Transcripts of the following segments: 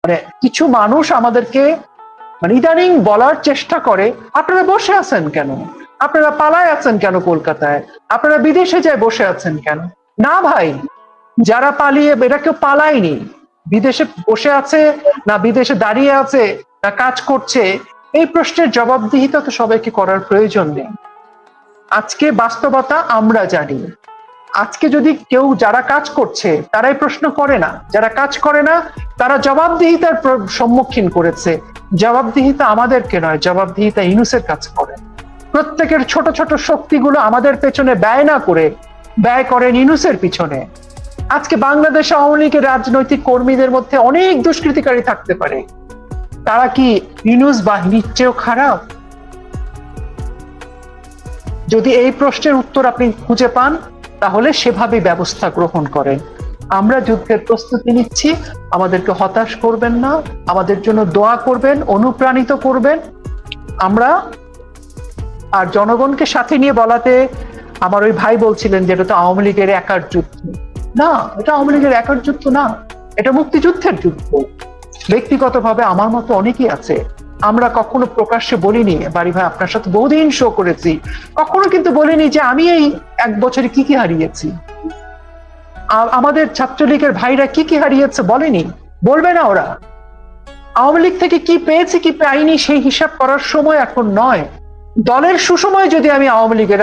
মানে কিছু মানুষ আমাদেরকে মানে ইদানিং বলার চেষ্টা করে, আপনারা বসে আছেন কেন, আপনারা পালায় আছেন কেন কলকাতায়, আপনারা বিদেশে যায় বসে আছেন কেন? না ভাই, যারা পালিয়ে, এরা কেউ পালায়নি। বিদেশে বসে আছে না বিদেশে দাঁড়িয়ে আছে না কাজ করছে, এই প্রশ্নের জবাবদিহিতা তো সবাইকে করার প্রয়োজন নেই। আজকে বাস্তবতা আমরা জানি। আজকে যদি কেউ যারা কাজ করছে তারাই প্রশ্ন করে না, যারা কাজ করে না তারা জবাবদিহিতার সম্মুখীন করেছে। জবাবদিহিতা আমাদেরকে নয়, জবাবদিহিতা ইউনূসের কাছে করে। প্রত্যেকের ছোট ছোট শক্তিগুলো আমাদের পেছনে ব্যয় না করে ব্যয় করেন ইউনূসের পিছনে। আজকে বাংলাদেশ আওয়ামী লীগের রাজনৈতিক কর্মীদের মধ্যে অনেক দুষ্কৃতিকারী থাকতে পারে, তারা কি ইউনূস বাহিনীর চেয়েও খারাপ? যদি এই প্রশ্নের উত্তর আপনি খুঁজে পান তাহলে সেভাবে ব্যবস্থা গ্রহণ করেন। আমরা যুদ্ধের প্রস্তুতি নিচ্ছি, আমাদেরকে হতাশ করবেন না, আমাদের জন্য দোয়া করবেন, অনুপ্রাণিত করবেন। আমরা আর জনগণকে সাথে নিয়ে বলাতে, আমার ওই ভাই বলছিলেন যে এটা তো আওয়ামী লীগের একার যুদ্ধ। না, এটা আওয়ামী লীগের একার যুদ্ধ না, এটা মুক্তিযুদ্ধের যুদ্ধ। ব্যক্তিগতভাবে আমার মতো অনেকেই আছে, আমরা কখনো প্রকাশ্যে বলিনি, বাড়ি ভাই আপনার সাথে বহুদিন শো করেছি, কখনো কিন্তু বলিনি যে আমি এই এক বছরে কি কি হারিয়েছি, আমাদের ছাত্রলীগের ভাইরা কি কি হারিয়েছে বলেনি, বলবে না ওরা। আওয়ামী লীগ থেকে কি পেয়েছি কি পাইনি সেই হিসাব করার সময় এখন নয়। দলের সুসময় যদি আমি আওয়ামী লীগের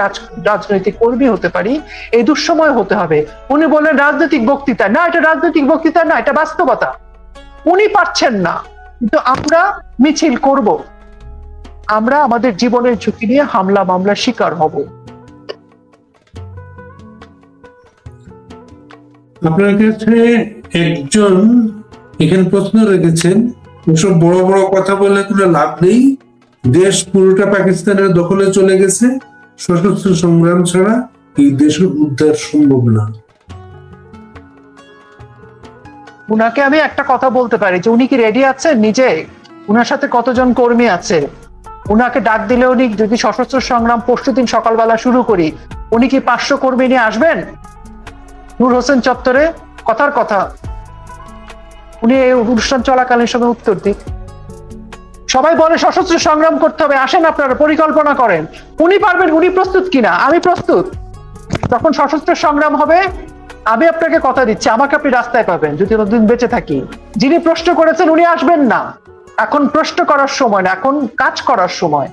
রাজনৈতিক কর্মী হতে পারি, এই দুঃসময় হতে হবে। উনি বললেন রাজনৈতিক বক্তৃতা, না এটা রাজনৈতিক বক্তৃতা না, এটা বাস্তবতা। উনি পারছেন না, কিন্তু আমরা মিছিল করব, আমরা আমাদের জীবনের ঝুঁকি নিয়ে হামলা মামলার শিকার হব। আপনার কাছে একজন এখানে প্রশ্ন রেখেছেন, ওসব বড় বড় কথা বলে কোনো লাভ নেই, দেশ পুরোটা পাকিস্তানের দখলে চলে গেছে, সশস্ত্র সংগ্রাম ছাড়া এই দেশের উদ্ধার সম্ভব না। উনাকে আমি একটা কথা বলতে পারি যে উনি কি রেডি আছেন নিজে? উনার সাথে কতজন কর্মী আছে? উনাকে ডাক দিলে উনি যদি সশস্ত্র সংগ্রাম পরশুদিন সকালবেলা শুরু করি, উনি কি 500 কর্মী নিয়ে আসবেন নূর হোসেন চত্বরে? কথার কথা, উনি এই অনুষ্ঠান চলাকালীন সময় উত্তর দিক। সবাই বলে সশস্ত্র সংগ্রাম করতে হবে, আসেন আপনারা পরিকল্পনা করেন। উনি পারবেন, উনি প্রস্তুত কিনা? আমি প্রস্তুত। তখন সশস্ত্র সংগ্রাম হবে, আমি আপনাকে কথা দিচ্ছি, আমাকে আপনি রাস্তায় পাবেন যদি ততদিন বেঁচে থাকি। যিনি প্রশ্ন করেছেন উনি আসবেন না, এখন প্রশ্ন করার সময় না, এখন কাজ করার সময়।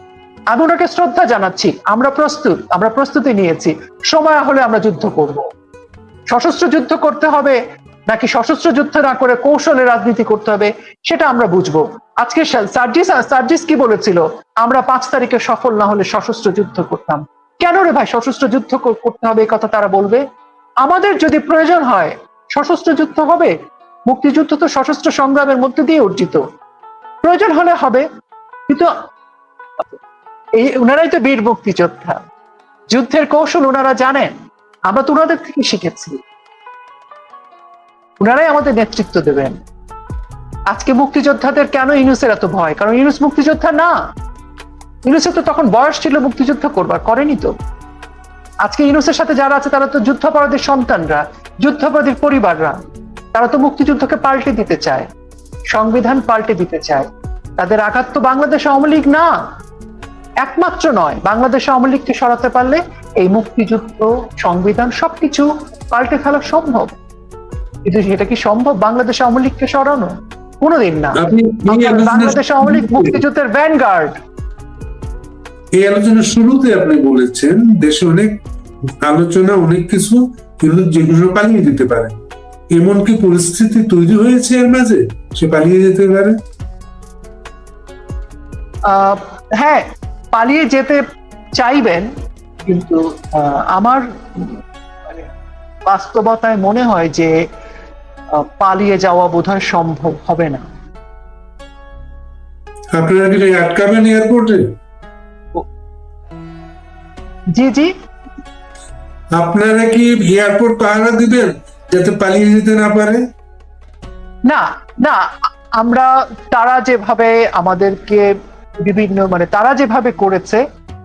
আমি ওনাকে শ্রদ্ধা জানাচ্ছি, আমরা প্রস্তুত, আমরা প্রস্তুতি নিয়েছি, সময় হলে আমরা যুদ্ধ করব। সশস্ত্র যুদ্ধ করতে হবে নাকি সশস্ত্র যুদ্ধ না করে কৌশলে রাজনীতি করতে হবে সেটা আমরা বুঝবো। আজকে সার্জিস কি বলেছিল, আমরা 5 তারিখে সফল না হলে সশস্ত্র যুদ্ধ করতাম। কেন রে ভাই সশস্ত্র যুদ্ধ করতে হবে, এই কথা তারা বলবে? আমাদের যদি প্রয়োজন হয় সশস্ত্র যুদ্ধ হবে। মুক্তিযুদ্ধ তো সশস্ত্র সংগ্রামের মধ্যে দিয়ে অর্জিত, প্রয়োজন হলে হবে। কিন্তু এই ওনারাই তো বীর মুক্তিযোদ্ধা, যুদ্ধের কৌশল ওনারা জানেন, আমরা তো ওনাদের থেকে শিখেছি, ওনারাই আমাদের নেতৃত্ব দেবেন। আজকে মুক্তিযোদ্ধাদের কেন ইউনূসের এত ভয়? কারণ ইউনূস মুক্তিযোদ্ধা না। ইউনূসের তো তখন বয়স ছিল মুক্তিযুদ্ধ করবার, করেনি তো। আজকে ইউনূসের সাথে যারা আছে তারা তো যুদ্ধাপরাধীর সন্তানরা, যুদ্ধাপরাধীর পরিবাররা, তারা তো মুক্তিযুদ্ধকে পাল্টে দিতে চায়, সংবিধান পাল্টে দিতে চায়। তাদের আঘাত তো বাংলাদেশ আওয়ামী লীগ না, একমাত্র নয়। বাংলাদেশ আওয়ামী লীগকে সরাতে পারলে এই মুক্তিযুদ্ধ, সংবিধান সবকিছু পাল্টে ফেলা সম্ভব। কিন্তু সেটা কি সম্ভব বাংলাদেশ আওয়ামী লীগকে সরানো? কোনোদিন না। বাংলাদেশ আওয়ামী লীগ মুক্তিযুদ্ধের ভ্যানগার্ড। এই আলোচনার শুরুতে আপনি বলেছেন দেশে অনেক আলোচনা, অনেক কিছু, কিন্তু যেগুলো পালিয়ে যেতে পারে, এমন কি পরিস্থিতি তৈরি হয়েছে এর মাঝে সে পালিয়ে যেতে পারে? হ্যাঁ, পালিয়ে যেতে চাইবেন, কিন্তু আমার বাস্তবতায় মনে হয় যে পালিয়ে যাওয়া বোধহয় সম্ভব হবে না। আপনারা কি আটকাবেন এয়ারপোর্টে? জি জি, আপনারা কি এয়ারপোর্ট পাহারা দিবেন যাতে পালিয়ে যেতে না পারে? না না, আমরা তারা যেভাবে আমাদেরকে বিভিন্ন তারা যেভাবে করেছে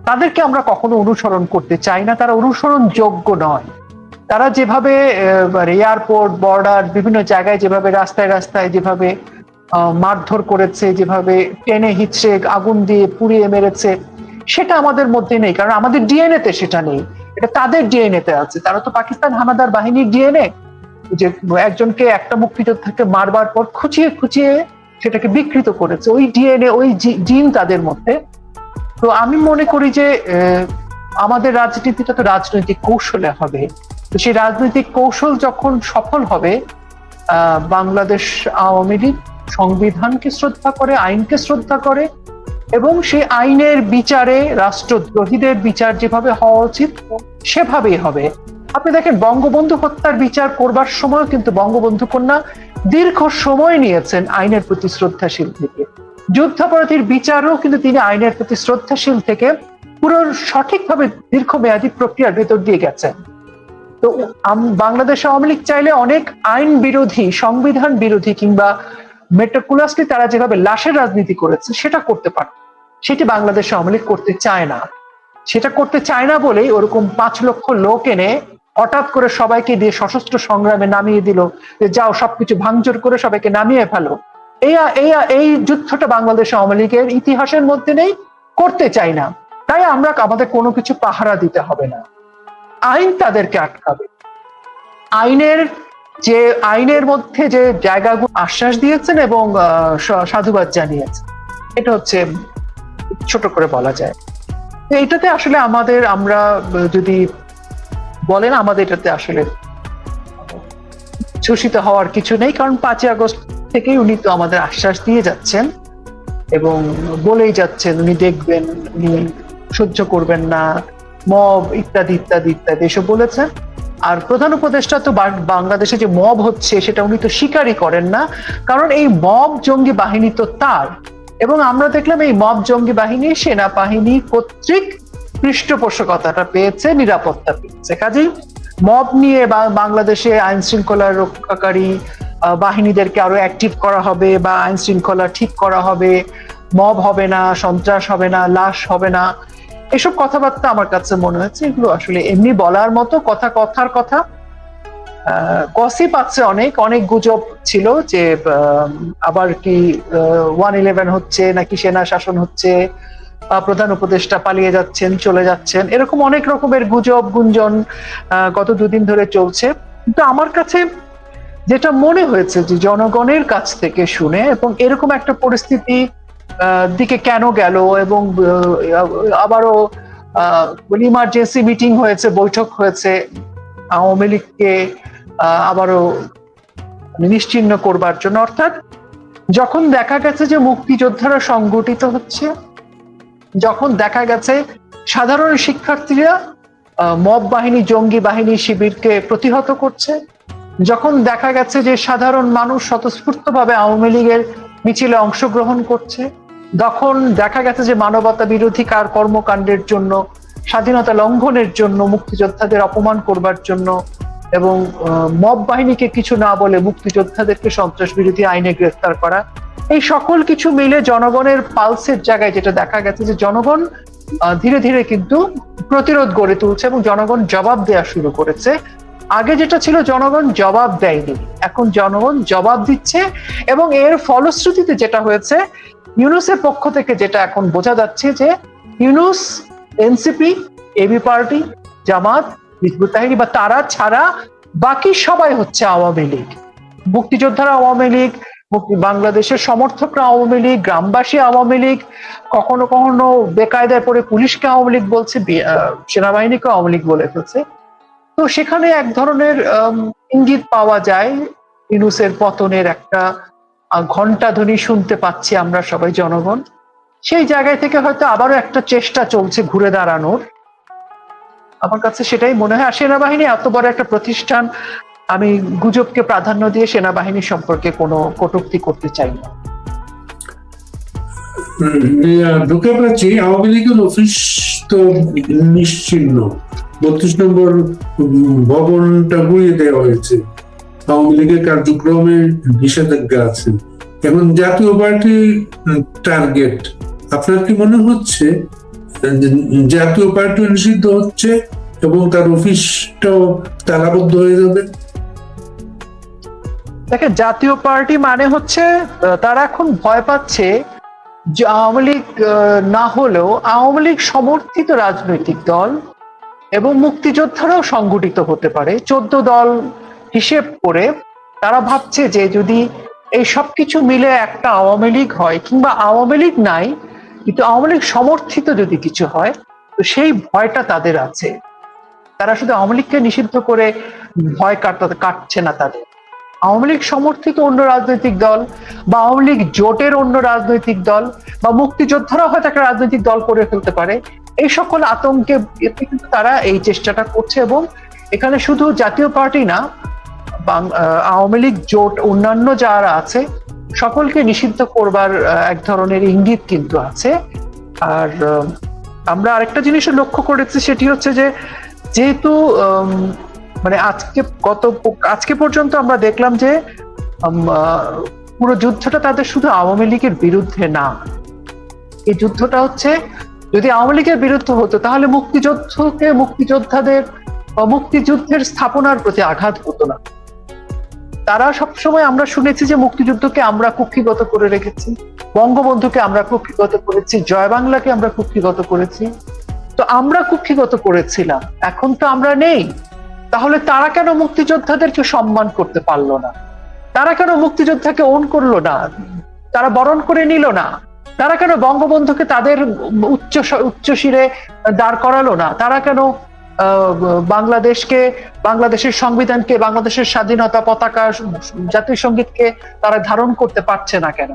তাদেরকে আমরা কখনো অনুসরণ করতে চাই না, তারা অনুসরণ যোগ্য নয়। তারা যেভাবে এয়ারপোর্ট, বর্ডার, বিভিন্ন জায়গায় যেভাবে রাস্তায় রাস্তায় যেভাবে মারধর করেছে, যেভাবে টেনে হিচড়ে আগুন দিয়ে পুড়িয়ে মেরেছে, সেটা আমাদের মধ্যে নেই, কারণ আমাদের ডিএনএ তে সেটা নেই, এটা তাদের ডিএনএ তে আছে। তারা তো পাকিস্তান হানাদার বাহিনীর ডিএনএ, যে একজনকে একটা মুক্তিযোদ্ধাকে মারবার পর খুঁচিয়ে খুঁচিয়ে সেটাকে বিকৃত করেছে, ওই ডিএনএ ওই জিন তাদের মধ্যে। তো আমি মনে করি যে আমাদের রাজনীতিটা তো রাজনৈতিক কৌশলে হবে, তো সেই রাজনৈতিক কৌশল যখন সফল হবে, বাংলাদেশ আওয়ামী লীগ সংবিধানকে শ্রদ্ধা করে, আইনকে শ্রদ্ধা করে, এবং সেই আইনের বিচারে রাষ্ট্রদ্রোহীদের বিচার যেভাবে হওয়া উচিত সেভাবেই হবে। আপনি দেখেন বঙ্গবন্ধু হত্যার বিচার করবার সময় কিন্তু বঙ্গবন্ধু কন্যা দীর্ঘ সময় নিয়েছেন আইনের প্রতি শ্রদ্ধাশীল থেকে। যুদ্ধাপরাধীর বিচারও কিন্তু তিনি আইনের প্রতি শ্রদ্ধাশীল থেকে পুরো সঠিকভাবে দীর্ঘমেয়াদী প্রক্রিয়ার ভেতর দিয়ে গেছেন। তো বাংলাদেশ আওয়ামী লীগ চাইলে অনেক আইন বিরোধী, সংবিধান বিরোধী কিংবা মেট্রোকুলাসলি তারা যেভাবে লাশের রাজনীতি করেছে সেটা করতে পারে, সেটি বাংলাদেশ আওয়ামী লীগ করতে চায় না। সেটা করতে চায় না বলেই ওরকম 5 লক্ষ লোক এনে হঠাৎ করে সবাইকে দিয়ে সশস্ত্র সংগ্রামে নামিয়ে দিল, যে যাও সবকিছু ভাঙচুর করে সবাইকে নামিয়ে ফেলো। এই যুদ্ধটা বাংলাদেশ আওয়ামী লীগের ইতিহাসের মধ্যে নেই, করতে চাই না। তাই আমরা আমাদের কোনো কিছু পাহারা দিতে হবে না, আইন তাদেরকে আটকাবে। আইনের মধ্যে যে জায়গাগুলো আশ্বাস দিয়েছেন এবং সাধুবাদ জানিয়েছেন, এটা হচ্ছে ছোট করে বলা যায়। এইটাতে আসলে আমরা যদি বলেন, আমাদের এটাতে আসলে শোষিত হওয়ার কিছু নেই, কারণ 5ই আগস্ট থেকেই উনি তো আমাদের আশ্বাস দিয়ে যাচ্ছেন এবং বলেই যাচ্ছেন উনি দেখবেন, উনি সহ্য করবেন না, মব ইত্যাদি ইত্যাদি ইত্যাদি এসব বলেছেন। আর প্রধান উপদেষ্টা তো বাংলাদেশে যে মব হচ্ছে সেটা উনি তো স্বীকারই করেন না, কারণ এই মব জঙ্গি বাহিনী তো তার, এবং আমরা দেখলাম এই মব জঙ্গি বাহিনী সেনাবাহিনী কর্তৃক পৃষ্ঠপোষকতাটা পেয়েছে, নিরাপত্তা পেয়েছে। কাজেই মব নিয়ে বাংলাদেশে আইন শৃঙ্খলা রক্ষাকারী বাহিনীদেরকে আরো অ্যাক্টিভ করা হবে বা আইন শৃঙ্খলা ঠিক করা হবে, মব হবে না, সন্ত্রাস হবে না, লাশ হবে না, এসব কথাবার্তা আমার কাছে মনে হচ্ছে এগুলো আসলে এমনি বলার মতো কথার কথা। গসিপ আছে, অনেক গুজব ছিল যে আবার কি 111 হচ্ছে, নাকি সেনা শাসন হচ্ছে, প্রধান উপদেষ্টা পালিয়ে যাচ্ছেন, চলে যাচ্ছেন, এরকম অনেক রকমের গুজব গুঞ্জন গত 2 দিন ধরে চলছে। কিন্তু আমার কাছে যেটা মনে হয়েছে যে জনগণের কাছ থেকে শুনে, এবং এরকম একটা পরিস্থিতি দিকে কেন গেল, এবং আবারও ইমার্জেন্সি মিটিং হয়েছে, বৈঠক হয়েছে আওয়ামী লীগকে আবারও নিশ্চিহ্ন করবার জন্য। অর্থাৎ যখন দেখা গেছে যে মুক্তিযোদ্ধারা সংগঠিত হচ্ছে, যখন দেখা গেছে সাধারণ শিক্ষার্থীরা মব বাহিনী, জঙ্গি বাহিনী, শিবিরকে প্রতিহত করছে, যখন দেখা গেছে যে সাধারণ মানুষ স্বতঃস্ফূর্তভাবে আওয়ামী লীগের মিছিলে অংশগ্রহণ করছে, তখন দেখা গেছে যে মানবতা বিরোধী কর্মকাণ্ডের জন্য, স্বাধীনতা লঙ্ঘনের জন্য, মুক্তিযোদ্ধাদের অপমান করবার জন্য এবং মব বাহিনীকে কিছু না বলে মুক্তিযোদ্ধাদেরকে সন্ত্রাস বিরোধী আইনে গ্রেফতার করা, এই সকল কিছু মিলে জনগণের পালসের জায়গায় যেটা দেখা গেছে যে জনগণ ধীরে ধীরে কিন্তু প্রতিরোধ গড়ে তুলছে এবং জনগণ জবাব দেওয়া শুরু করেছে। আগে যেটা ছিল জনগণ জবাব দেয়নি, এখন জনগণ জবাব দিচ্ছে, এবং এর ফলশ্রুতিতে যেটা হয়েছে, ইউনূসের পক্ষ থেকে যেটা এখন বোঝা যাচ্ছে যে ইউনূস, এনসিপি, এবি পার্টি, জামাত, হিজবুত তাহরির বা তারা ছাড়া বাকি সবাই হচ্ছে আওয়ামী লীগ। মুক্তিযোদ্ধারা আওয়ামী লীগ, বাংলাদেশের সমর্থকরা আওয়ামী লীগ, গ্রামবাসী আওয়ামী লীগ, কখনো কখনো বেকায়দায় পড়ে পুলিশকে আওয়ামী লীগ বলছে, সেনাবাহিনীকে আওয়ামী লীগ বলে ফেলছে। তো সেখানে এক ধরনের ইঙ্গিত পাওয়া যায় ইউনূসের পতনের একটা ঘণ্টাধ্বনি শুনতে পাচ্ছি আমরা সবাই জনগণ। সেই জায়গায় থেকে হয়তো আবারও একটা চেষ্টা চলছে ঘুরে দাঁড়ানোর, আমার কাছে সেটাই মনে হয়। আর সেনাবাহিনী এত বড় একটা প্রতিষ্ঠান, আমি গুজবকে প্রাধান্য দিয়ে সেনাবাহিনী সম্পর্কে কোনো কটূক্তি করতে চাই না। ঢুকে পাচ্ছি, আওয়ামী লীগের অফিস তো নিশ্চিহ্ন, 32 নম্বর ভবনটা গুঁড়িয়ে দেওয়া হয়েছে, আওয়ামী লীগের কার্যক্রমে নিষেধাজ্ঞা আছে, এখন জাতীয় পার্টি টার্গেট। আপনার কি মনে হচ্ছে জাতীয় পার্টি নিষিদ্ধ হচ্ছে এবং তার অফিসটাও তালাবদ্ধ হয়ে যাবে? দেখেন, জাতীয় পার্টি মানে হচ্ছে তারা এখন ভয় পাচ্ছে যে আওয়ামী লীগ না হলেও আওয়ামী লীগ সমর্থিত রাজনৈতিক দল এবং মুক্তিযোদ্ধারাও সংগঠিত হতে পারে 14 দল হিসেব করে। তারা ভাবছে যে যদি এই সবকিছু মিলে একটা আওয়ামী লীগ হয়, কিংবা আওয়ামী লীগ নাই কিন্তু আওয়ামী লীগ সমর্থিত যদি কিছু হয়, তো সেই ভয়টা তাদের আছে। তারা শুধু আওয়ামী লীগকে নিষিদ্ধ করে ভয় কাটছে না তাদের, আওয়ামী লীগ সমর্থিত অন্য রাজনৈতিক দল বা আওয়ামী লীগ জোটের অন্য রাজনৈতিক দল বা মুক্তিযোদ্ধারা হয়তো একটা রাজনৈতিক দল করে ফেলতে পারে, এই সকল আতঙ্কে কিন্তু তারা এই চেষ্টাটা করছে। এবং এখানে শুধু জাতীয় পার্টি না, আওয়ামী লীগ জোট অন্যান্য যারা আছে সকলকে নিষিদ্ধ করবার এক ধরনের ইঙ্গিত কিন্তু আছে। আর আমরা আরেকটা জিনিসও লক্ষ্য করেছি, সেটি হচ্ছে যে যেহেতু মানে আজকে পর্যন্ত আমরা দেখলাম যে পুরো যুদ্ধটা তাদের শুধু আওয়ামী লীগের বিরুদ্ধে না। এই যুদ্ধটা হচ্ছে, যদি আওয়ামী লীগের বিরুদ্ধে হতো তাহলে মুক্তিযোদ্ধাদের মুক্তিযুদ্ধের স্থাপনার প্রতি আঘাত হতো না। তারা সবসময় আমরা শুনেছি যে মুক্তিযুদ্ধকে আমরা কুক্ষিগত করে রেখেছি, বঙ্গবন্ধুকে আমরা কুক্ষিগত করেছি, জয় বাংলাকে আমরা কুক্ষিগত করেছি। তো আমরা কুক্ষিগত করেছিলাম, এখন তো আমরা নেই, তাহলে তারা কেন মুক্তিযোদ্ধাদেরকে সম্মান করতে পারলো না? তারা কেন মুক্তিযোদ্ধাকে ওন করলো না? তারা বরণ করে নিল না? তারা কেন বঙ্গবন্ধুকে তাদের উচ্চ শিরে দাঁড় করালো না? তারা কেন বাংলাদেশের সংবিধানকে, বাংলাদেশের স্বাধীনতা পতাকা, জাতীয় সঙ্গীতকে তারা ধারণ করতে পারছে না কেন?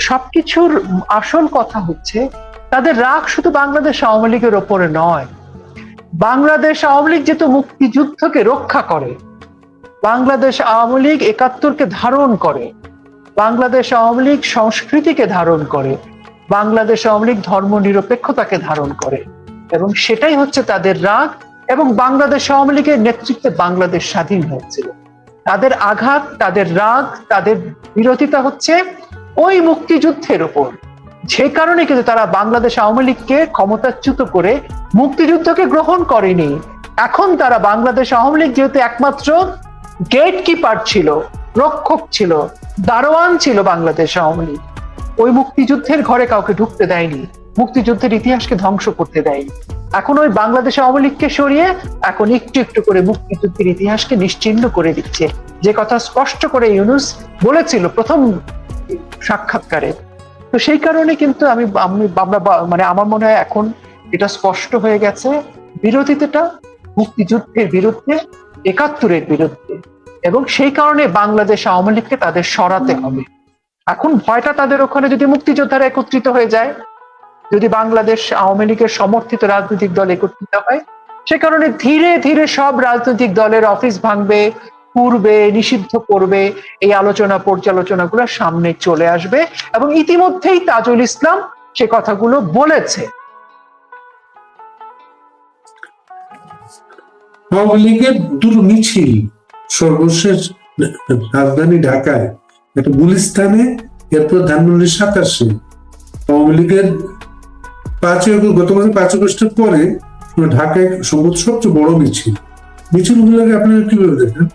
সবকিছুর আসল কথা হচ্ছে তাদের রাগ শুধু বাংলাদেশ আওয়ামী লীগের ওপরে নয়। বাংলাদেশ আওয়ামী লীগ যেহেতু মুক্তিযুদ্ধকে রক্ষা করে, বাংলাদেশ আওয়ামী লীগ ৭১কে ধারণ করে, বাংলাদেশ আওয়ামী লীগ সংস্কৃতিকে ধারণ করে, বাংলাদেশ আওয়ামী লীগ ধর্ম নিরপেক্ষতাকে ধারণ করে, এবং সেটাই হচ্ছে তাদের রাগ। এবং বাংলাদেশ আওয়ামী লীগের নেতৃত্বে বাংলাদেশ স্বাধীন হয়েছিল। তাদের আঘাত, তাদের রাগ, তাদের বিরোধিতা হচ্ছে ওই মুক্তিযুদ্ধের উপর। যে কারণে কিন্তু তারা বাংলাদেশ আওয়ামী লীগকে ক্ষমতাচ্যুত করে মুক্তিযুদ্ধকে গ্রহণ করেনি। এখন তারা বাংলাদেশ আওয়ামী লীগ যেহেতু একমাত্র গেট কিপার ছিল, রক্ষক ছিল, দারোয়ান ছিল বাংলাদেশ আওয়ামী লীগ, ওই মুক্তিযুদ্ধের ঘরে কাউকে ঢুকতে দেয়নি, মুক্তিযুদ্ধের ইতিহাসকে ধ্বংস করতে দেয়নি। এখন ওই বাংলাদেশ আওয়ামী লীগকে সরিয়ে এখন একটু একটু করে মুক্তিযুদ্ধের ইতিহাসকে নিশ্চিহ্ন করে দিচ্ছে, যে কথা স্পষ্ট করে ইউনূস বলেছিল প্রথম সাক্ষাৎকারে। তো সেই কারণে কিন্তু আমার মনে হয় এখন এটা স্পষ্ট হয়ে গেছে, বিরোধিতাটা মুক্তিযুদ্ধের বিরুদ্ধে, ৭১-এর বিরুদ্ধে, এবং সেই কারণে বাংলাদেশ আওয়ামী লীগকে তাদের সরাতে হবে। এখন ভয়টা তাদের ওখানে, যদি মুক্তিযোদ্ধারা একত্রিত হয়ে যায়, যদি বাংলাদেশ আওয়ামী লীগের সমর্থিত রাজনৈতিক দল একত্রিত হয়, সে কারণে ধীরে ধীরে সব রাজনৈতিক দলের অফিস ভাঙবে, পুরবে, নিষিদ্ধ করবে, এই আলোচনা পর্যালোচনাগুলো সামনে চলে আসবে। এবং ইতিমধ্যেই তাজুল ইসলাম সে কথাগুলো বলেছে। আওয়ামী লীগের দুটো মিছিল সর্বশেষ রাজধানী ঢাকায়, একটা গুলিস্তানে, এরপর ধানমন্ডি ২৭-এ। আওয়ামী লীগের গত মাসে ৫ আগস্টের পরে ঢাকায় সম্ভবত সবচেয়ে বড় মিছিলগুলোকে আপনারা কিভাবে দেখেন?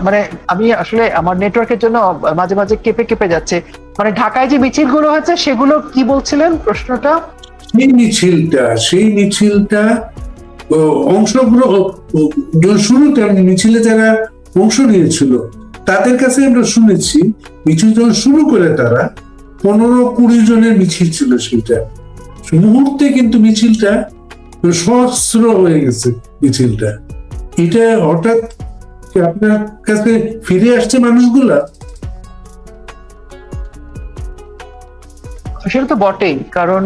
মানে আমি আসলে আমার নেটওয়ার্কের জন্য মাঝে মাঝে কেঁপে কেঁপে যাচ্ছে। মানে ঢাকায় যে মিছিলগুলো হয়েছে সেগুলো কি বলছিলেন প্রশ্নটা? সেই মিছিলটা অংশগ্রহণ শুরুতে মিছিলে যারা অংশ নিয়েছিল তাদের কাছে আমরা শুনেছি মিছিল যখন শুরু করে তারা ১৫-২০ জনের মিছিল ছিল। সেটা মুহূর্তে কিন্তু মিছিলটা সহস্র হয়ে গেছে। মিছিলটা এটা হঠাৎ আপনার কাছে ফিরে আসছে মানুষগুলা? সেটা তো বটেই, কারণ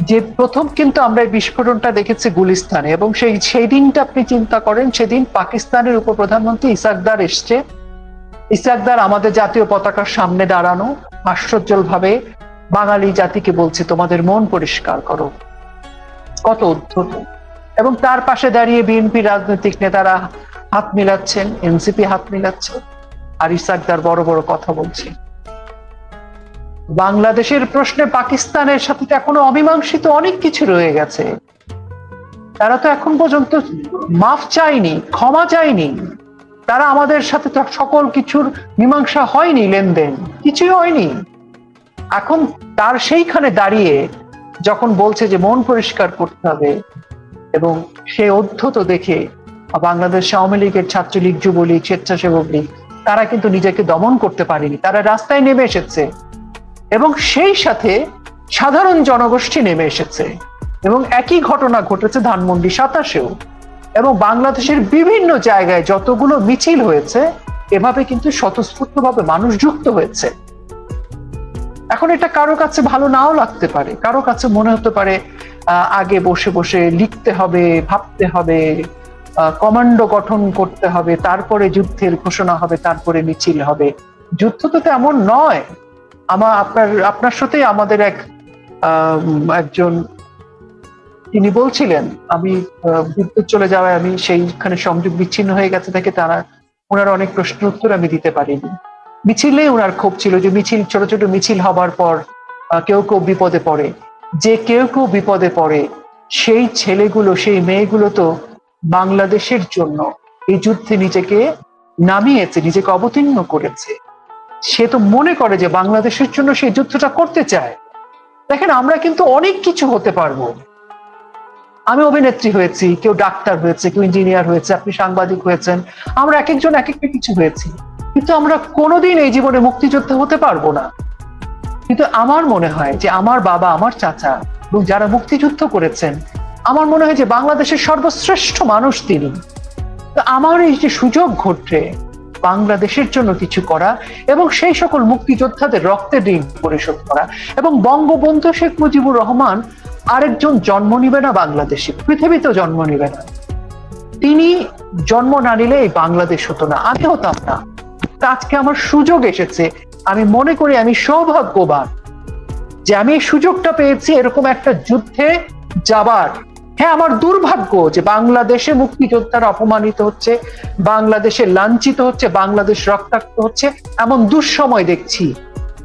যে প্রথম কিন্তু আমরা এই বিস্ফোরণটা দেখেছি গুলিস্তানে, এবং সেই দিনটা আপনি চিন্তা করেন, সেদিন পাকিস্তানের উপপ্রধানমন্ত্রী ইসাকদার এসছে। ইসাকদার আমাদের জাতীয় পতাকার সামনে দাঁড়ানো, আশ্চর্যজল ভাবে বাঙালি জাতিকে বলছে তোমাদের মন পরিষ্কার করো, কত উদ্ধত। এবং তার পাশে দাঁড়িয়ে বিএনপি রাজনৈতিক নেতারা হাত মিলাচ্ছেন, এনসিপি হাত মিলাচ্ছে, আর ইসাকদার বড় বড় কথা বলছে। বাংলাদেশের প্রশ্নে পাকিস্তানের সাথে এখনো অমীমাংসিত অনেক কিছু রয়ে গেছে। তারা তো এখন পর্যন্ত মাফ চায়নি, ক্ষমা চায়নি। তারা আমাদের সাথে তো সকল কিছুর মীমাংসা হয়নি, লেনদেন কিছুই হয়নি। এখন তার সেইখানে দাঁড়িয়ে যখন বলছে যে মন পরিষ্কার করতে হবে, এবং সে অধ্যত দেখে বাংলাদেশ আওয়ামী লীগের, ছাত্রলীগ, যুবলীগ, স্বেচ্ছাসেবক লীগ তারা কিন্তু নিজেকে দমন করতে পারেনি, তারা রাস্তায় নেমে এসেছে এবং সেই সাথে সাধারণ জনগোষ্ঠী নেমে এসেছে। এবং একই ঘটনা ঘটেছে ধানমন্ডি 27-এও, এবং বাংলাদেশের বিভিন্ন জায়গায় যতগুলো মিছিল হয়েছে এভাবে কিন্তু স্বতঃস্ফূর্তভাবে মানুষ যুক্ত হয়েছে। এখন এটা কারো কাছে ভালো নাও লাগতে পারে, কারো কাছে মনে হতে পারে আগে বসে বসে লিখতে হবে, ভাবতে হবে, কমান্ডো গঠন করতে হবে, তারপরে যুদ্ধের ঘোষণা হবে, তারপরে মিছিল হবে। যুদ্ধ তো তেমন নয়। আপনার সাথেই আমাদের একজন তিনি বলছিলেন, আমি বিদ্যুৎ চলে যাওয়ায় আমি সেইখানে সংযোগ বিচ্ছিন্ন হয়ে গেছে থেকে ওনার অনেক প্রশ্নের উত্তর আমি দিতে পারিনি। মিছিলে ওনার ক্ষোভ ছিল যে মিছিল, ছোট ছোট মিছিল হবার পর কেউ কেউ বিপদে পড়ে, যে কেউ কেউ বিপদে পড়ে সেই ছেলেগুলো, সেই মেয়েগুলো তো বাংলাদেশের জন্য এই যুদ্ধে নিজেকে নামিয়েছে, নিজেকে অবতীর্ণ করেছে। সে তো মনে করে যে বাংলাদেশের জন্য সেই যুদ্ধটা করতে চায়। দেখেন, আমরা কিন্তু অনেক কিছু হতে পারবো। আমি অভিনেত্রী হয়েছি, কেউ ডাক্তার হয়েছে, কেউ ইঞ্জিনিয়ার হয়েছে, আপনি সাংবাদিক হয়েছেন, আমরা এক একজন এক একটা কিছু হয়েছি, কিন্তু আমরা কোনোদিন এই জীবনে মুক্তিযোদ্ধা হতে পারবো না। কিন্তু আমার মনে হয় যে আমার বাবা, আমার চাচা এবং যারা মুক্তিযুদ্ধ করেছেন, আমার মনে হয় যে বাংলাদেশের সর্বশ্রেষ্ঠ মানুষ তিনি। তো আমার এই যে সুযোগ ঘটছে বাংলাদেশের জন্য কিছু করা এবং সেই সকল মুক্তিযোদ্ধাদের রক্তের ঋণ পরিশোধ করা, এবং বঙ্গবন্ধু শেখ মুজিবুর রহমান আরেকজন জন্ম নিবে না বাংলাদেশে, পৃথিবীতেও জন্ম নিবে না। তিনি জন্ম না নিলে এই বাংলাদেশ হতো না, আমি হতাম না। আজকে আমার সুযোগ এসেছে, আমি মনে করি আমি সৌভাগ্যবান যে আমি এই সুযোগটা পেয়েছি এরকম একটা যুদ্ধে যাবার। হ্যাঁ, আমার দুর্ভাগ্য যে বাংলাদেশে মুক্তিযোদ্ধারা অপমানিত হচ্ছে, বাংলাদেশে লাঞ্ছিত হচ্ছে, বাংলাদেশ রক্তাক্ত হচ্ছে, এমন দুঃসময় দেখছি।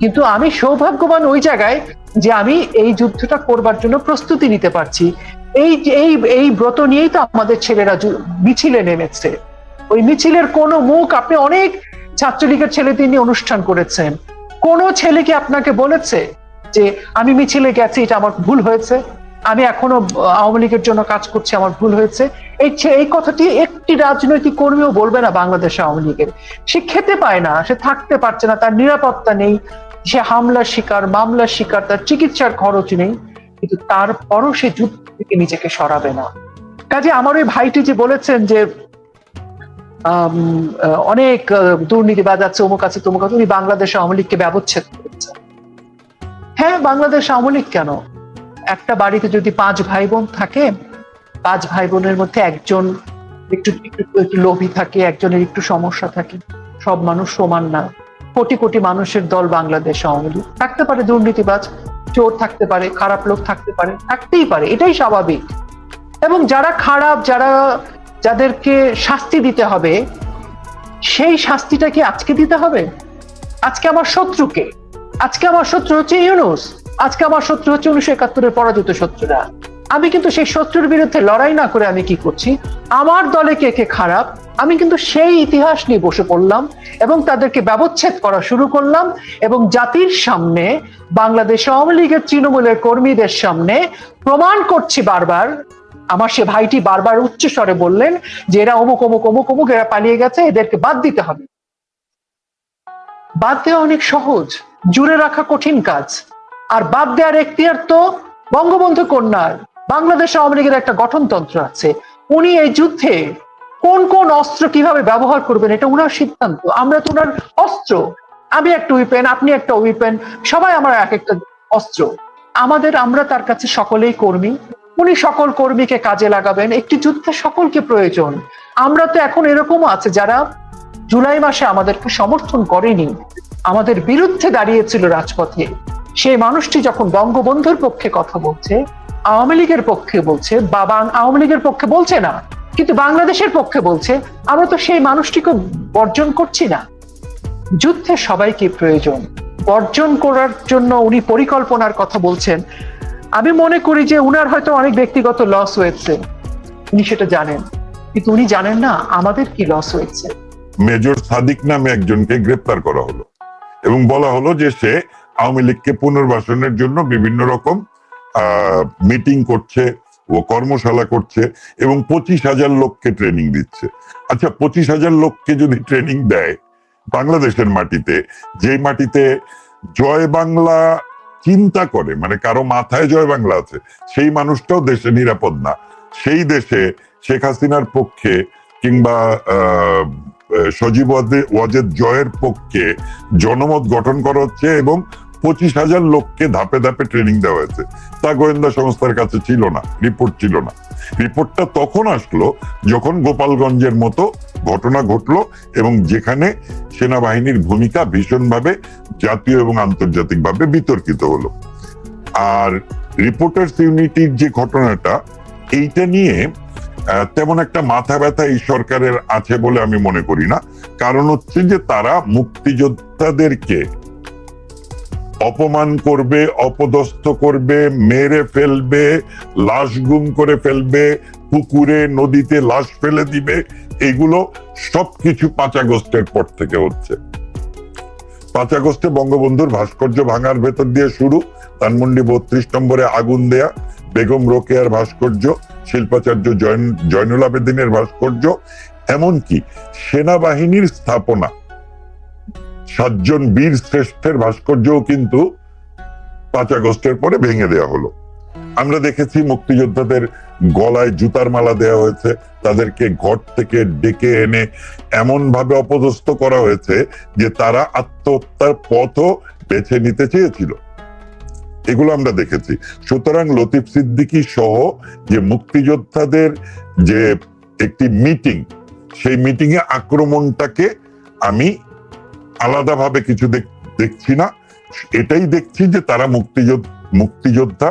কিন্তু আমি সৌভাগ্যবান ওই জায়গায় যে আমি এই যুদ্ধটা করবার জন্য প্রস্তুতি নিতে পারছি। এই ব্রত নিয়েই তো আমাদের ছেলেরা মিছিলে নেমেছে। ওই মিছিলের কোনো মুখ, আপনি অনেক ছাত্রলীগের ছেলেদের নিয়ে অনুষ্ঠান করেছেন, কোন ছেলে কি আপনাকে বলেছে যে আমি মিছিলে গেছি, এটা আমার ভুল হয়েছে, আমি এখনো আওয়ামী লীগের জন্য কাজ করছি, আমার ভুল হয়েছে? এই কথাটি একটি রাজনৈতিক কর্মীও বলবে না বাংলাদেশ আওয়ামী লীগের। সে খেতে পায় না, সে থাকতে পারছে না, তার নিরাপত্তা নেই, সে হামলার শিকার, মামলার শিকার, তার চিকিৎসার খরচ নেই, কিন্তু তারপরও সে যুদ্ধ থেকে নিজেকে সরাবে না। কাজে আমার ওই ভাইটি যে বলেছেন যে অনেক দুর্নীতিবাজ আছে, অমুক আছে, তমুক আছে, উনি বাংলাদেশ আওয়ামী লীগকে ব্যবচ্ছেদ করেছেন। হ্যাঁ, বাংলাদেশ আওয়ামী লীগ কেন? একটা বাড়িতে যদি 5 ভাই বোন থাকে, 5 ভাই বোনের মধ্যে একজন একটু লোভী থাকে, একজনের একটু সমস্যা থাকে, সব মানুষ সমান না। কোটি কোটি মানুষের দল বাংলাদেশ আওয়ামী লীগ। থাকতে পারে দুর্নীতিবাজ, চোর থাকতে পারে, খারাপ লোক থাকতে পারে, থাকতেই পারে, এটাই স্বাভাবিক। এবং যারা খারাপ, যাদেরকে শাস্তি দিতে হবে, সেই শাস্তিটা কি আজকে দিতে হবে? আজকে আমার শত্রুকে, আজকে আমার শত্রু হচ্ছে ইউনূস, আজকে আমার শত্রু হচ্ছে 1971-এর পরাজিত শত্রুরা। আমি কিন্তু সেই শত্রুর বিরুদ্ধে লড়াই না করে আমি কি করছি, আমার দলে কে কে খারাপ, আমি কিন্তু সেই ইতিহাস নিয়ে বসে পড়লাম এবং তাদেরকে ব্যবচ্ছেদ করা শুরু করলাম, এবং জাতির সামনে, বাংলাদেশ আওয়ামী লীগের তৃণমূলের কর্মীদের সামনে প্রমাণ করছি বারবার। আমার সে ভাইটি বারবার উচ্চ স্বরে বললেন যে এরা অমুক অমুক অমুক অমুক, এরা পালিয়ে গেছে, এদেরকে বাদ দিতে হবে। বাদ দেওয়া অনেক সহজ, জুড়ে রাখা কঠিন কাজ। আর বাদ দেওয়ার এখতিয়ার তো বঙ্গবন্ধু কন্যার। বাংলাদেশ আওয়ামী লীগের একটা গঠনতন্ত্র আছে, উনি এই যুদ্ধে কোন কোন অস্ত্র কিভাবে ব্যবহার করবেন এটা উনার সিদ্ধান্ত। আমরা তো উনার অস্ত্র, আমি একটা উইপেন, আপনি একটা উইপেন, সবাই আমরা এক একটা অস্ত্র। আমরা তার কাছে সকলেই কর্মী, উনি সকল কর্মীকে কাজে লাগাবেন। একটি যুদ্ধে সকলকে প্রয়োজন। আমরা তো এখন এরকমও আছে যারা জুলাই মাসে আমাদেরকে সমর্থন করেনি, আমাদের বিরুদ্ধে দাঁড়িয়েছিল রাজপথে। সেই মানুষটি যখন বঙ্গবন্ধুর পক্ষে কথা বলছে, আওয়ামী লীগের পক্ষে বলছে, বাবা আওয়ামী লীগের পক্ষে বলছে না, কিন্তু বাংলাদেশের পক্ষে বলছে, আমরা তো সেই মানুষটিকে বর্জন করছি না। যুদ্ধে সবাইকে প্রয়োজন। বর্জন করার জন্য উনি পরিকল্পনার কথা বলছেন। আমি মনে করি যে উনার হয়তো অনেক ব্যক্তিগত লস হয়েছে, উনি সেটা জানেন, কিন্তু উনি জানেন না আমাদের কি লস হয়েছে। মেজর সাদিক নামে একজনকে গ্রেপ্তার করা হলো এবং বলা হলো যে সে আওয়ামী লীগকে পুনর্বাসনের জন্য বিভিন্ন রকম মিটিং করছে ও কর্মশালা করছে এবং 25,000 লোককে ট্রেনিং দিচ্ছে। আচ্ছা, 25,000 লোককে যদি ট্রেনিং দেয় বাংলাদেশের মাটিতে, যে মাটিতে জয় বাংলা চিন্তা করে, মানে কারো মাথায় জয় বাংলা আছে, সেই মানুষটাও দেশে নিরাপদ না, সেই দেশে শেখ হাসিনার পক্ষে কিংবা সজীব ওয়াজেদ জয়ের পক্ষে জনমত গঠন করা হচ্ছে এবং 25,000 লোককে ধাপে ধাপে ট্রেনিং দেওয়া হয়েছে। তা গোয়েন্দা সংস্থার কাছে ছিল না, রিপোর্ট ছিল না। রিপোর্টটা তখন আসলো যখন গোপালগঞ্জের মতো ঘটনা ঘটলো এবং যেখানে সেনাবাহিনীর ভূমিকা ভীষণভাবে জাতীয় এবং আন্তর্জাতিকভাবে বিতর্কিত হলো। আর রিপোর্টার্স ইউনিটির যে ঘটনাটা, এইটা নিয়ে তেমন একটা মাথা ব্যথা এই সরকারের আছে বলে আমি মনে করি না। কারণ হচ্ছে যে তারা মুক্তিযোদ্ধাদেরকে অপমান করবে, অপদস্থ করবে, মেরে ফেলবে, লাশ গুম করে ফেলবে, পুকুরে নদীতে লাশ ফেলে দিবে, এগুলো সবকিছু 5 আগস্টের পর থেকে হচ্ছে। 5 আগস্টে বঙ্গবন্ধুর ভাস্কর্য ভাঙার ভেতর দিয়ে শুরু, ধানমন্ডি 32 নম্বরে আগুন দেয়া, বেগম রোকেয়ার ভাস্কর্য, শিল্পাচার্য জয়নুল আবেদিনের ভাস্কর্য, এমনকি সেনাবাহিনীর স্থাপনা 7 জন বীর শ্রেষ্ঠের ভাস্কর্যও কিন্তু 5 আগস্টের পরে ভেঙে দেওয়া হলো। আমরা দেখেছি মুক্তিযোদ্ধাদের গলায় জুতার মালা দেওয়া হয়েছে, তাদেরকে ঘর থেকে ডেকে এনে এমন ভাবে অপদস্থ করা হয়েছে যে তারা আত্মহত্যার পথও বেছে নিতে চেয়েছিল। এগুলো আমরা দেখেছি। সুতরাং লতিফ সিদ্দিকী সহ যে মুক্তিযোদ্ধাদের যে একটি মিটিং, সেই মিটিং এ আক্রমণটাকে আমি আলাদাভাবে কিছু দেখছি না। এটাই দেখছি যে তারা মুক্তিযোদ্ধা,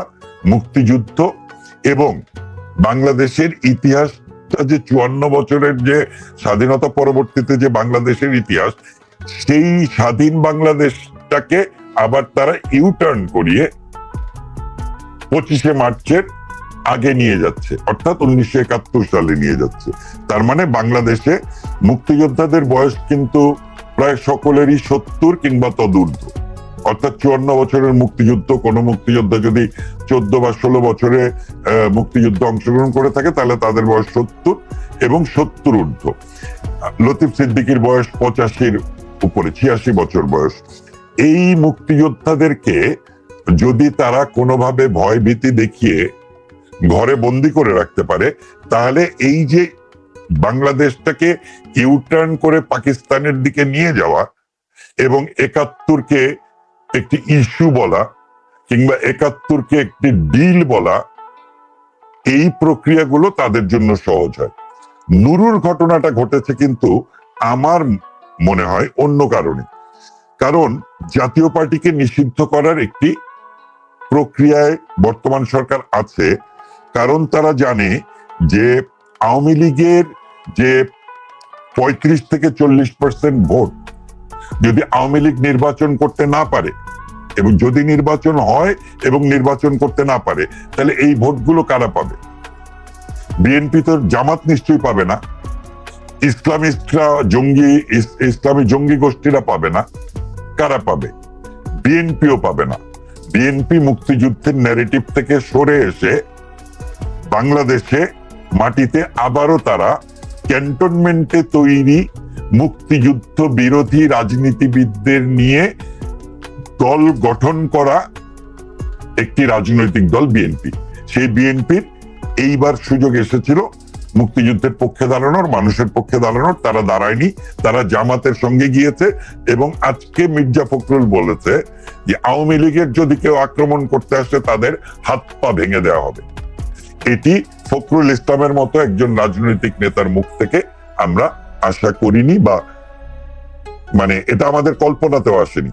মুক্তিযুদ্ধ এবং বাংলাদেশের ইতিহাসটা যে 54 বছরের যে স্বাধীনতা পরবর্তীতে যে বাংলাদেশের ইতিহাস, সেই স্বাধীন বাংলাদেশটাকে আবার তারা ইউটার্ন করিয়ে 25শে মার্চের আগে নিয়ে যাচ্ছে, অর্থাৎ 1971 সালে নিয়ে যাচ্ছে। তার মানে বাংলাদেশে মুক্তিযোদ্ধাদের বয়স কিন্তু প্রায় সকলেরই 70 কিংবা তদূর্ধ্ব। অর্থাৎ 54 বছরের মুক্তিযুদ্ধ, কোন মুক্তিযোদ্ধা যদি 14 বা 16 বছরে মুক্তিযুদ্ধে অংশগ্রহণ করে থাকে তাহলে তাদের বয়স 70 এবং 70 ঊর্ধ্ব। লতিফ সিদ্দিকীর বয়স 85-র উপরে, 86 বছর বয়স। এই মুক্তিযোদ্ধাদেরকে যদি তারা কোনোভাবে ভয় ভীতি দেখিয়ে ঘরে বন্দি করে রাখতে পারে, তাহলে এই যে বাংলাদেশটাকে ইউটার্ন করে পাকিস্তানের দিকে নিয়ে যাওয়া এবং 71-কে একটি ইস্যু বলা কিংবা 71-কে একটি ডিল বলা, এই প্রক্রিয়াগুলো তাদের জন্য সহজ হয়। নুরুর ঘটনাটা ঘটেছে কিন্তু আমার মনে হয় অন্য কারণে। কারণ জাতীয় পার্টিকে নিষিদ্ধ করার একটি প্রক্রিয়ায় বর্তমান সরকার আছে, কারণ তারা জানে যে আওয়ামী লীগের যে 35 থেকে 40% ভোট যদি আওয়ামী লীগ নির্বাচন করতে না পারে, এবং যদি নির্বাচন হয় এবং নির্বাচন করতে না পারে, তাহলে এই ভোটগুলো কারা পাবে? বিএনপি তো, জামাত নিশ্চয়ই পাবে না, ইসলামিস্টরা ইসলামী জঙ্গি গোষ্ঠীরা পাবে না, কারা পাবে? বিএনপিও পাবে না। বিএনপি মুক্তিযুদ্ধের ন্যারেটিভ থেকে সরে এসে বাংলাদেশে মাটিতে আবারও তারা ক্যান্টনমেন্টে তৈরি মুক্তিযুদ্ধ বিরোধী রাজনীতিবিদদের নিয়ে দল গঠন করা একটি রাজনৈতিক দল বিএনপি। সেই বিএনপির এইবার সুযোগ এসেছিল মুক্তিযুদ্ধের পক্ষে দাঁড়ানোর, মানুষের পক্ষে দাঁড়ানোর। তারা দাঁড়ায়নি, তারা জামাতের সঙ্গে গিয়েছে। এবং আজকে মির্জা ফখরুল বলেছে যে আওয়ামী লীগের যদি কেউ আক্রমণ করতে আসে তাদের হাত পা ভেঙে দেওয়া হবে। এটি ফখরুল ইসলামের মতো একজন রাজনৈতিক নেতার মুখ থেকে আমরা আশা করিনি, বা মানে এটা আমাদের কল্পনাতেও আসেনি।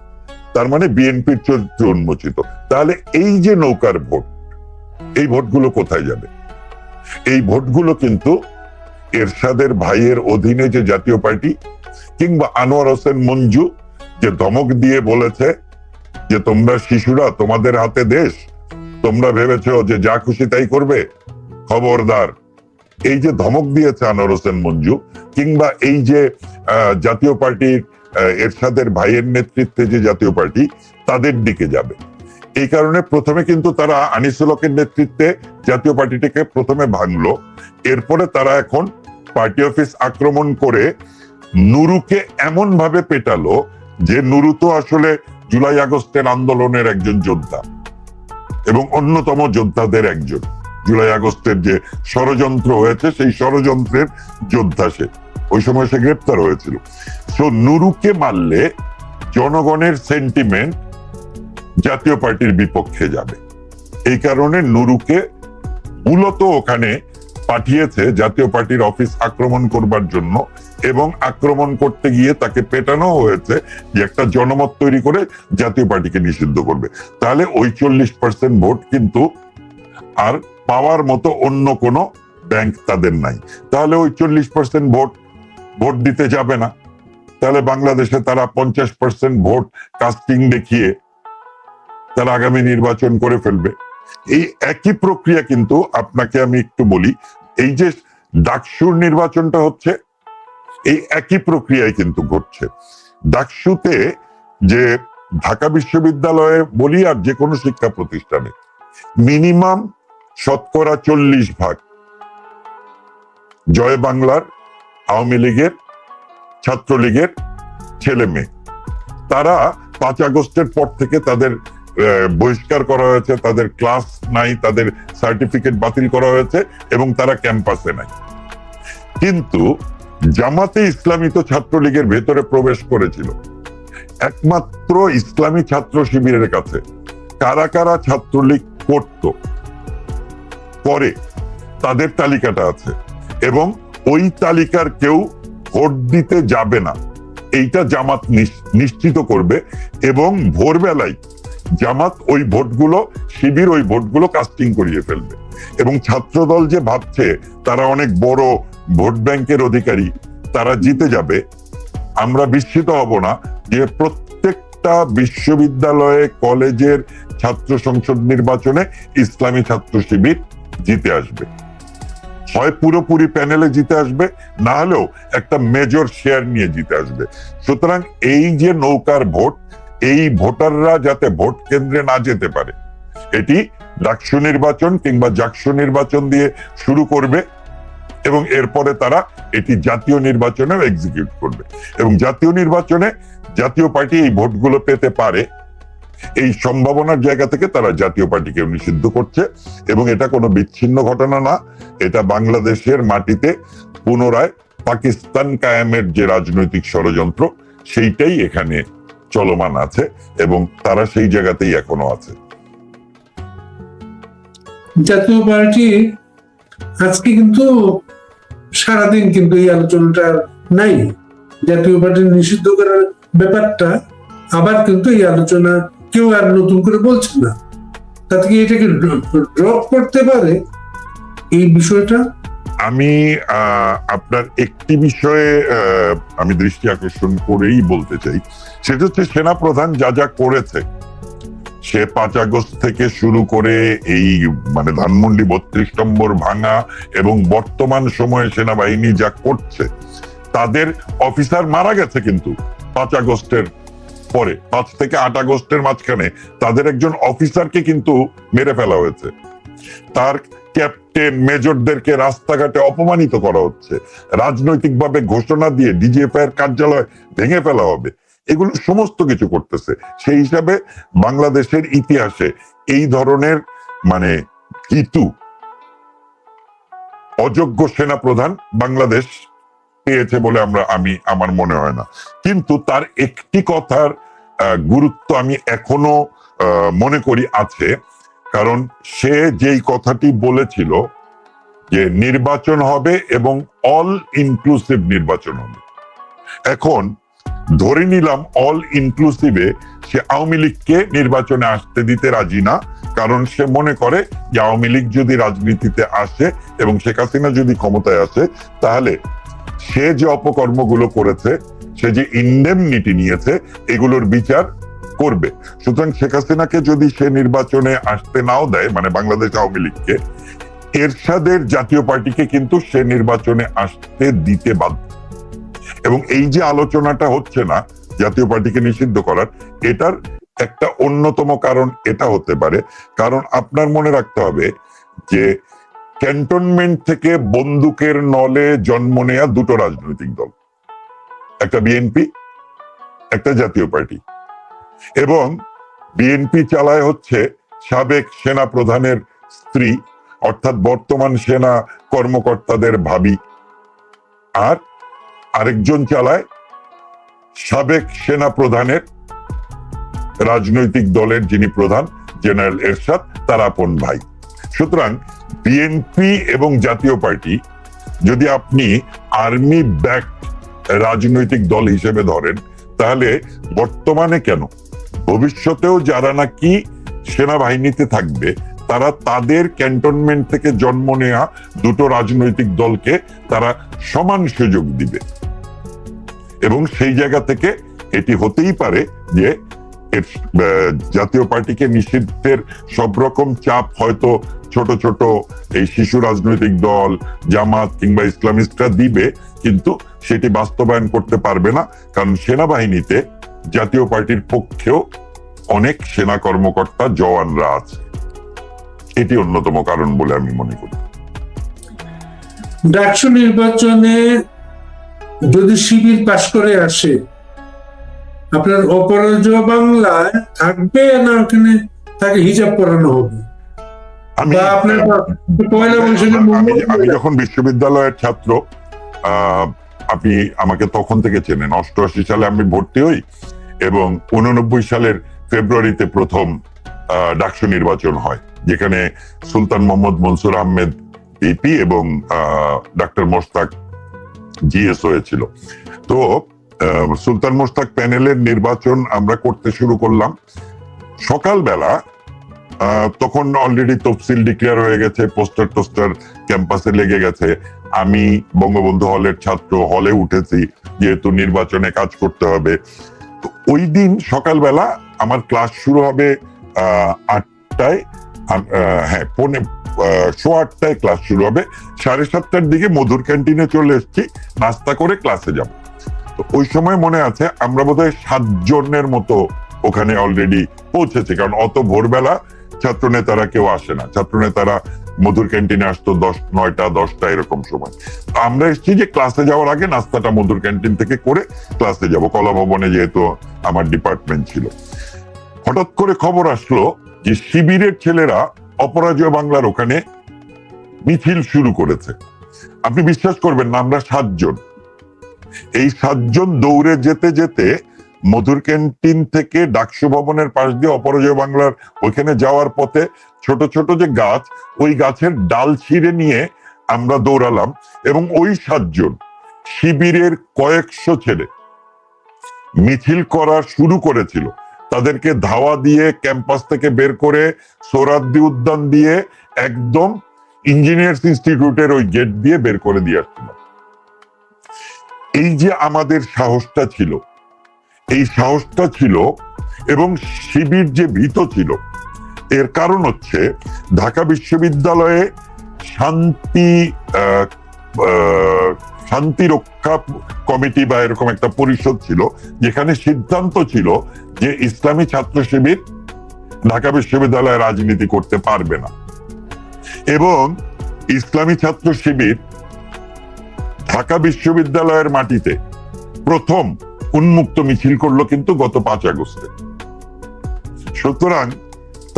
তার মানে বিএনপির চরিত্র উন্মোচিত। তাহলে এই যে নৌকার ভোট, এই ভোটগুলো কোথায় যাবে? এই ভোটগুলো কিন্তু এরশাদের ভাইয়ের অধীনে যে জাতীয় পার্টি কিংবা আনোয়ার হোসেন মঞ্জু যে ধমক দিয়ে বলেছে যে তোমরা শিশুরা, তোমাদের হাতে দেশ, তোমরা ভেবেছো যে যা খুশি তাই করবে, খবরদার, এই যে ধমক দিয়েছে আনোয়ার হোসেন মঞ্জু, কিংবা এই যে জাতীয় পার্টির এরশাদের ভাইয়ের নেতৃত্বে যে জাতীয় পার্টি, তাদের দিকে যাবে। এই কারণে প্রথমে কিন্তু তারা আনিসুল হকের নেতৃত্বে জাতীয় পার্টিটাকে প্রথমে ভাঙলো, এরপরে তারা এখন পার্টি অফিস আক্রমণ করে নুরুকে এমন ভাবে পেটালো যে নুরু তো আসলে জুলাই আগস্টের আন্দোলনের একজন যোদ্ধা এবং অন্যতম যোদ্ধাদের একজন। জুলাই আগস্টের যে ষড়যন্ত্র হয়েছে সেই ষড়যন্ত্রের যোদ্ধা সে, ওই সময় সে গ্রেপ্তার হয়েছিল। তো নুরুকে মারলে জনগণের সেন্টিমেন্ট জাতীয় পার্টির বিপক্ষে যাবে, এই কারণে নুরুকে মূলত ওখানে পাঠিয়েছে জাতীয় পার্টির অফিস আক্রমণ করবার জন্য, এবং আক্রমণ করতে গিয়ে তাকে পেটানো হয়েছে যে একটা জনমত তৈরি করে জাতীয় পার্টিকে নিষিদ্ধ করবে। তাহলে ওই 40% ভোট কিন্তু আর পাওয়ার মতো অন্য কোনো ব্যাংক তাদের নাই। তাহলে ওই 40% ভোট দিতে যাবে না। তাহলে বাংলাদেশে তারা 50% ভোট কাস্টিং দেখিয়ে তারা আগামী নির্বাচন করে ফেলবে। এই একই প্রক্রিয়া কিন্তু আপনাকে আমি একটু বলি, এই যে ডাকসুর নির্বাচনটা হচ্ছে, এই একই প্রক্রিয়ায় কিন্তু ঘটছে। ডাকসুতে যে ঢাকা বিশ্ববিদ্যালয়ে বলি আর যে কোনো শিক্ষা প্রতিষ্ঠানে মিনিমাম 40% জয় বাংলার, আওয়ামী লীগের, ছাত্রলীগের ছেলে মেয়ে, তারা 5 আগস্টের পর থেকে তাদের বহিষ্কার করা হয়েছে, তাদের ক্লাস নাই, তাদের সার্টিফিকেট বাতিল করা হয়েছে এবং তারা ক্যাম্পাসে নাই। কিন্তু জামাতে ইসলামী তো ছাত্রলীগের ভেতরে প্রবেশ করেছিল। একমাত্র ইসলামী ছাত্র শিবিরের কাছে কারা কারা ছাত্রলীগ করত পরে তাদের তালিকাটা আছে, এবং ওই তালিকার কেউ ভোট দিতে যাবে না, এইটা জামাত নিশ্চিত করবে। এবং ভোরবেলায় জামাত ওই ভোটগুলো, শিবির ওই ভোটগুলো কাস্টিং করিয়ে ফেলবে। এবং ছাত্রদল যে ভাবছে তারা অনেক বড় ভোট ব্যাংকের অধিকারী, তারা জিতে যাবে, আমরা বিস্মিত হব না যে প্রত্যেকটা বিশ্ববিদ্যালয়ে, কলেজের ছাত্র সংসদ নির্বাচনে ইসলামী ছাত্র শিবির জিতে আসবে। হয় পুরোপুরি প্যানেলে জিতে আসবে, না হলেও একটা মেজর শেয়ার নিয়ে জিতে আসবে। সুতরাং এই যে নৌকার ভোট, এই ভোটাররা যাতে ভোট কেন্দ্রে না যেতে পারে, এটি ডাকসু নির্বাচন কিংবা জাকসু নির্বাচন দিয়ে শুরু করবে, এবং এরপরে তারা এটি জাতীয় নির্বাচনেও এক্সিকিউট করবে। এবং জাতীয় নির্বাচনে জাতীয় পার্টি এই ভোটগুলো পেতে পারে, এই সম্ভাবনার জায়গা থেকে তারা জাতীয় পার্টিকে নিষিদ্ধ করছে। এবং এটা কোনো বিচ্ছিন্ন ঘটনা না, এটা বাংলাদেশের মাটিতে পুনরায় পাকিস্তান কায়েমের যে রাজনৈতিক ষড়যন্ত্র, সেইটাই এখানে চলমান আছে এবং তারা সেই জায়গাতেই এখনো আছে। জাতীয় পার্টি আজকে কিন্তু সারাদিন কিন্তু এই আলোচনাটা নাই, জাতীয় পার্টি নিষিদ্ধ করার ব্যাপারটা আবার কিন্তু এই আলোচনা কেউ আর নতুন করে বলছে না। তাতে কি এটাকে ড্রপ করতে পারে এই বিষয়টা? আমি আপনার একটি বিষয়ে আমি দৃষ্টি আকর্ষণ করেই বলতে চাই, সেটা হচ্ছে সেনাপ্রধান যা যা করেছে, সে 5 আগস্ট থেকে শুরু করে এই মানে ধানমন্ডি 32 নম্বর ভাঙা এবং বর্তমান সময়ে সেনাবাহিনী যা করছে, তাদের অফিসার মারা গেছে কিন্তু 5 আগস্টের পরে, 5 থেকে 8 আগস্টের মাঝখানে তাদের একজন অফিসারকে কিন্তু মেরে ফেলা হয়েছে। তার ক্যাপ্টেন, মেজরদেরকে রাস্তাঘাটে অপমানিত করা হচ্ছে, রাজনৈতিকভাবে ঘোষণা দিয়ে ডিজিএফআই এর কার্যালয় ভেঙে ফেলা হবে, এগুলো সমস্ত কিছু করতেছে। সেই হিসাবে বাংলাদেশের ইতিহাসে এই ধরনের মানে ভীতু অযোগ্য সেনাপ্রধান বাংলাদেশ পেয়েছে বলে আমার মনে হয় না। কিন্তু তার একটি কথার গুরুত্ব আমি এখনো মনে করি আছে, কারণ সে যেই কথাটি বলেছিল যে নির্বাচন হবে এবং অল ইনক্লুসিভ নির্বাচন হবে, এখন ধরে নিলাম অল ইনক্লুসিভে সে আওয়ামী লীগকে নির্বাচনে আসতে দিতে রাজি না, কারণ সে মনে করে যে আওয়ামী লীগ যদি রাজনীতিতে আসে এবং শেখ হাসিনা যদি ক্ষমতায় আসে, তাহলে সে যে অপকর্মগুলো করেছে, সে যে ইনডেমনিটি নিয়েছে, এগুলোর বিচার করবে। সুতরাং শেখ হাসিনাকে যদি সে নির্বাচনে আসতে নাও দেয়, মানে বাংলাদেশ আওয়ামী লীগকে, এরশাদের জাতীয় পার্টিকে কিন্তু সে নির্বাচনে আসতে দিতে বাধ্য। এবং এই যে আলোচনাটা হচ্ছে না জাতীয় পার্টিকে নিষিদ্ধ করার, এটার একটা অন্যতম কারণ এটা হতে পারে, কারণ আপনার মনে রাখতে হবে যে ক্যান্টনমেন্ট থেকে বন্দুকের নলে জন্ম নেয়া দুটো রাজনৈতিক দল, একটা বিএনপি, একটা জাতীয় পার্টি। এবং বিএনপি চালায় হচ্ছে সাবেক সেনা প্রধানের স্ত্রী, অর্থাৎ বর্তমান সেনা কর্মকর্তাদের ভাবি, আর আরেকজন চালায় সাবেক সেনা প্রধানের রাজনৈতিক দলের যিনি প্রধান জেনারেল এরশাদ, তার আপন ভাই। সুতরাং বিএনপি এবং জাতীয় পার্টি যদি আপনি আর্মি ব্যাক রাজনৈতিক দল হিসেবে ধরেন, তাহলে বর্তমানে কেন ভবিষ্যতেও যারা নাকি সেনাবাহিনীতে থাকবে তারা তাদের ক্যান্টনমেন্ট থেকে জন্ম নেয়া দুটো রাজনৈতিক দলকে তারা সমান সুযোগ দিবে। এবং সেই জায়গা থেকে এটি হতেই পারে যে জাতীয় পার্টিকে নিষিদ্ধের সব রকম চাপ হয়তো ছোট ছোট এই শিশু রাজনৈতিক দল, জামাত কিংবা ইসলামিস্টরা দিবে, কিন্তু সেটি বাস্তবায়ন করতে পারবে না, কারণ সেনাবাহিনীতে জাতীয় পার্টির পক্ষেও অনেক সেনা কর্মকর্তা জওয়ানরা আছে। এটি অন্যতম কারণ বলে আমি মনে করি। ডাকসু নির্বাচনে যদি শিবির পাশ করে আসে, আপনার অপরাজয় বাংলায় থাকবে না ওখানে তাকে হিজাব পরানো হবে? আমি যখন বিশ্ববিদ্যালয়ের ছাত্র, আপনি আমাকে তখন থেকে চেনেন, 88 সালে আমি ভর্তি হই এবং 89 সালের ফেব্রুয়ারিতে প্রথম ডাকসু নির্বাচন হয়, যেখানে সুলতান মোহাম্মদ মনসুর আহমেদ ভিপি এবং ডাক্তার মোশতাক জিএস হয়েছিল। তো সুলতান মোশতাক প্যানেলের নির্বাচন আমরা করতে শুরু করলাম সকালবেলা। তখন অলরেডি তফসিল ডিক্লেয়ার হয়ে গেছে, পোস্টার টোস্টার ক্যাম্পাসে লেগে গেছে। আমি বঙ্গবন্ধু হলের ছাত্র, হলে উঠেছি, যেহেতু নির্বাচনে কাজ করতে হবে। তো ওই দিন সকালবেলা আমার ক্লাস শুরু হবে 8টায়, হ্যাঁ 8:15 ক্লাস শুরু হবে। 7:30টার দিকে মধুর ক্যান্টিনে চলে এসেছি নাস্তা করে ক্লাসে যাব। তো ওই সময় মনে আছে আমরা বোধহয় 7 জনের মতো ওখানে অলরেডি পৌঁছেছি, কারণ অত ভোরবেলা ছাত্র নেতারা কেউ আসে না। ছাত্র নেতারা মধুর ক্যান্টিনে আসতো 9টা 10টা এরকম সময়। আমরা এসেছি যে ক্লাসে যাওয়ার আগে নাস্তাটা মধুর ক্যান্টিন থেকে করে ক্লাসে যাব, কলা ভবনে যেহেতু আমার ডিপার্টমেন্ট ছিল। হঠাৎ করে খবর আসলো যে শিবিরের ছেলেরা অপরাজয় বাংলার ওখানে মিছিল শুরু করেছে। আপনি বিশ্বাস করবেন না, আমরা 7 জন, এই 7 জন দৌড়ে যেতে যেতে মধুর ক্যান্টিন থেকে ডাকসু ভবনের পাশ দিয়ে অপরাজয় বাংলার ওইখানে যাওয়ার পথে ছোট ছোট যে গাছ, ওই গাছের ডাল ছিঁড়ে নিয়ে আমরা দৌড়ালাম। এবং ওই 7 জন শিবিরের কয়েকশো ছেলে মিছিল করা শুরু করেছিল, তাদেরকে ধাওয়া দিয়ে ক্যাম্পাস থেকে বের করে সোহরাওয়ার্দী উদ্যান দিয়ে একদম ইঞ্জিনিয়ার্স ইনস্টিটিউটের ওই গেট দিয়ে বের করে দিয়ে আসছিল। এই যে আমাদের সাহসটা ছিল, এই সাহসটা ছিল, এবং শিবির যে ভীত ছিল, এর কারণ হচ্ছে ঢাকা বিশ্ববিদ্যালয়ে শান্তি রক্ষা কমিটি বা এরকম একটা পরিষদ ছিল, যেখানে সিদ্ধান্ত ছিল যে ইসলামী ছাত্র শিবির ঢাকা বিশ্ববিদ্যালয়ে রাজনীতি করতে পারবে না। এবং ইসলামী ছাত্র শিবির ঢাকা বিশ্ববিদ্যালয়ের মাটিতে প্রথম উন্মুক্ত মিছিল করলো কিন্তু গত 5 আগস্টে। সুতরাং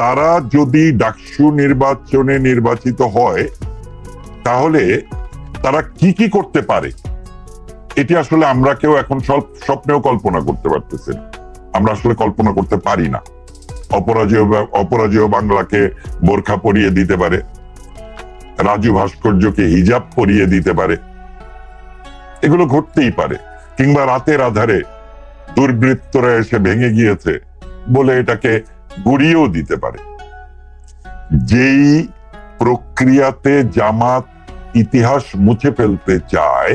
তারা যদি ডাকসু নির্বাচনে নির্বাচিত হয়, তাহলে তারা কি কি করতে পারে এটি আসলে আমরা কেউ এখন স্বপ্নেও কল্পনা করতে পারতেছি না। আমরা আসলে কল্পনা করতে পারি না। অপরাজেয় বাংলাকে বোরখা পরিয়ে দিতে পারে, রাজু ভাস্কর্যকে হিজাব পরিয়ে দিতে পারে, এগুলো ঘটতেই পারে। কিংবা রাতের আধারে দুর্বৃত্তরা এসে ভেঙে গিয়েছে বলে এটাকে গুড়িয়েও দিতে পারে। যেই প্রক্রিয়াতে জামাত ইতিহাস মুছে ফেলতে চায়,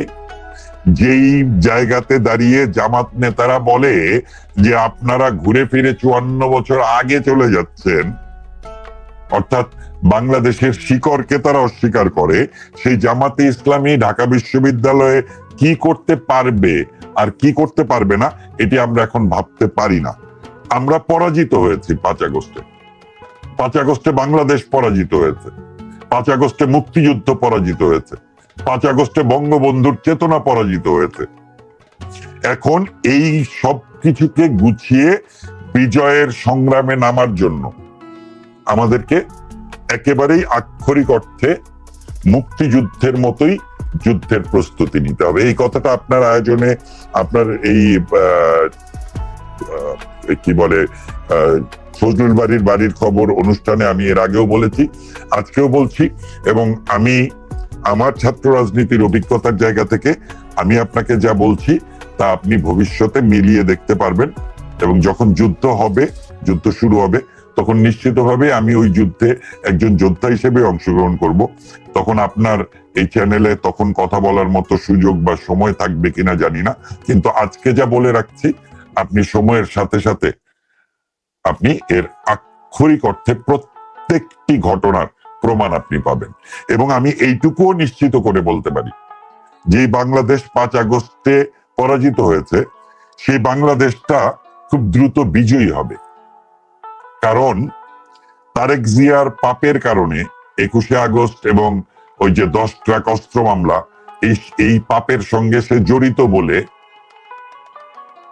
যেই জায়গাতে দাঁড়িয়ে জামাত নেতারা বলে যে আপনারা ঘুরে ফিরে 54 বছর আগে চলে যাচ্ছেন, অর্থাৎ বাংলাদেশের শিকড়কে তারা অস্বীকার করে, সেই জামাতে ইসলামী ঢাকা বিশ্ববিদ্যালয়ে কি করতে পারবে আর কি করতে পারবে না এটি আমরা এখন ভাবতে পারি না। আমরা পরাজিত হয়েছি 5 আগস্টে। 5 আগস্টে বাংলাদেশ পরাজিত হয়েছে, 5 আগস্টে মুক্তিযুদ্ধ পরাজিত হয়েছে, 5 আগস্টে বঙ্গবন্ধুর চেতনা পরাজিত হয়েছে। এখন এই সব কিছুকে গুছিয়ে বিজয়ের সংগ্রামে নামার জন্য আমাদেরকে একেবারেই আক্ষরিক অর্থে মুক্তিযুদ্ধের মতোই যুদ্ধের প্রস্তুতি নিতে হবে। এই কথাটা আপনার আয়োজনে, আপনার এই কি বলে ফজলুল বাড়ির খবর অনুষ্ঠানে আমি এর আগেও বলেছি, আজকেও বলছি, এবং আমি আমার ছাত্র রাজনীতির অভিজ্ঞতার জায়গা থেকে আমি আপনাকে যা বলছি তা আপনি ভবিষ্যতে মিলিয়ে দেখতে পারবেন। এবং যখন যুদ্ধ শুরু হবে তখন নিশ্চিতভাবে আমি ওই যুদ্ধে একজন যোদ্ধা হিসেবে অংশগ্রহণ করব। তখন আপনার এই চ্যানেলে তখন কথা বলার মতো সুযোগ বা সময় থাকবে কিনা জানি না, কিন্তু আজকে যা বলে রাখছি, আপনি সময়ের সাথে সাথে আপনি এর আক্ষরিক অর্থে প্রত্যেকটি ঘটনার প্রমাণ আপনি পাবেন। এবং আমি এইটুকুও নিশ্চিত করে বলতে পারি যে বাংলাদেশ 5 আগস্টে পরাজিত হয়েছে, সেই বাংলাদেশটা খুব দ্রুত বিজয়ী হবে। কারণ তারেক জিয়ার পাপের কারণে 21শে আগস্ট এবং ওই যে 10 ট্রাক অস্ত্র মামলা, এই পাপের সঙ্গে সে জড়িত বলে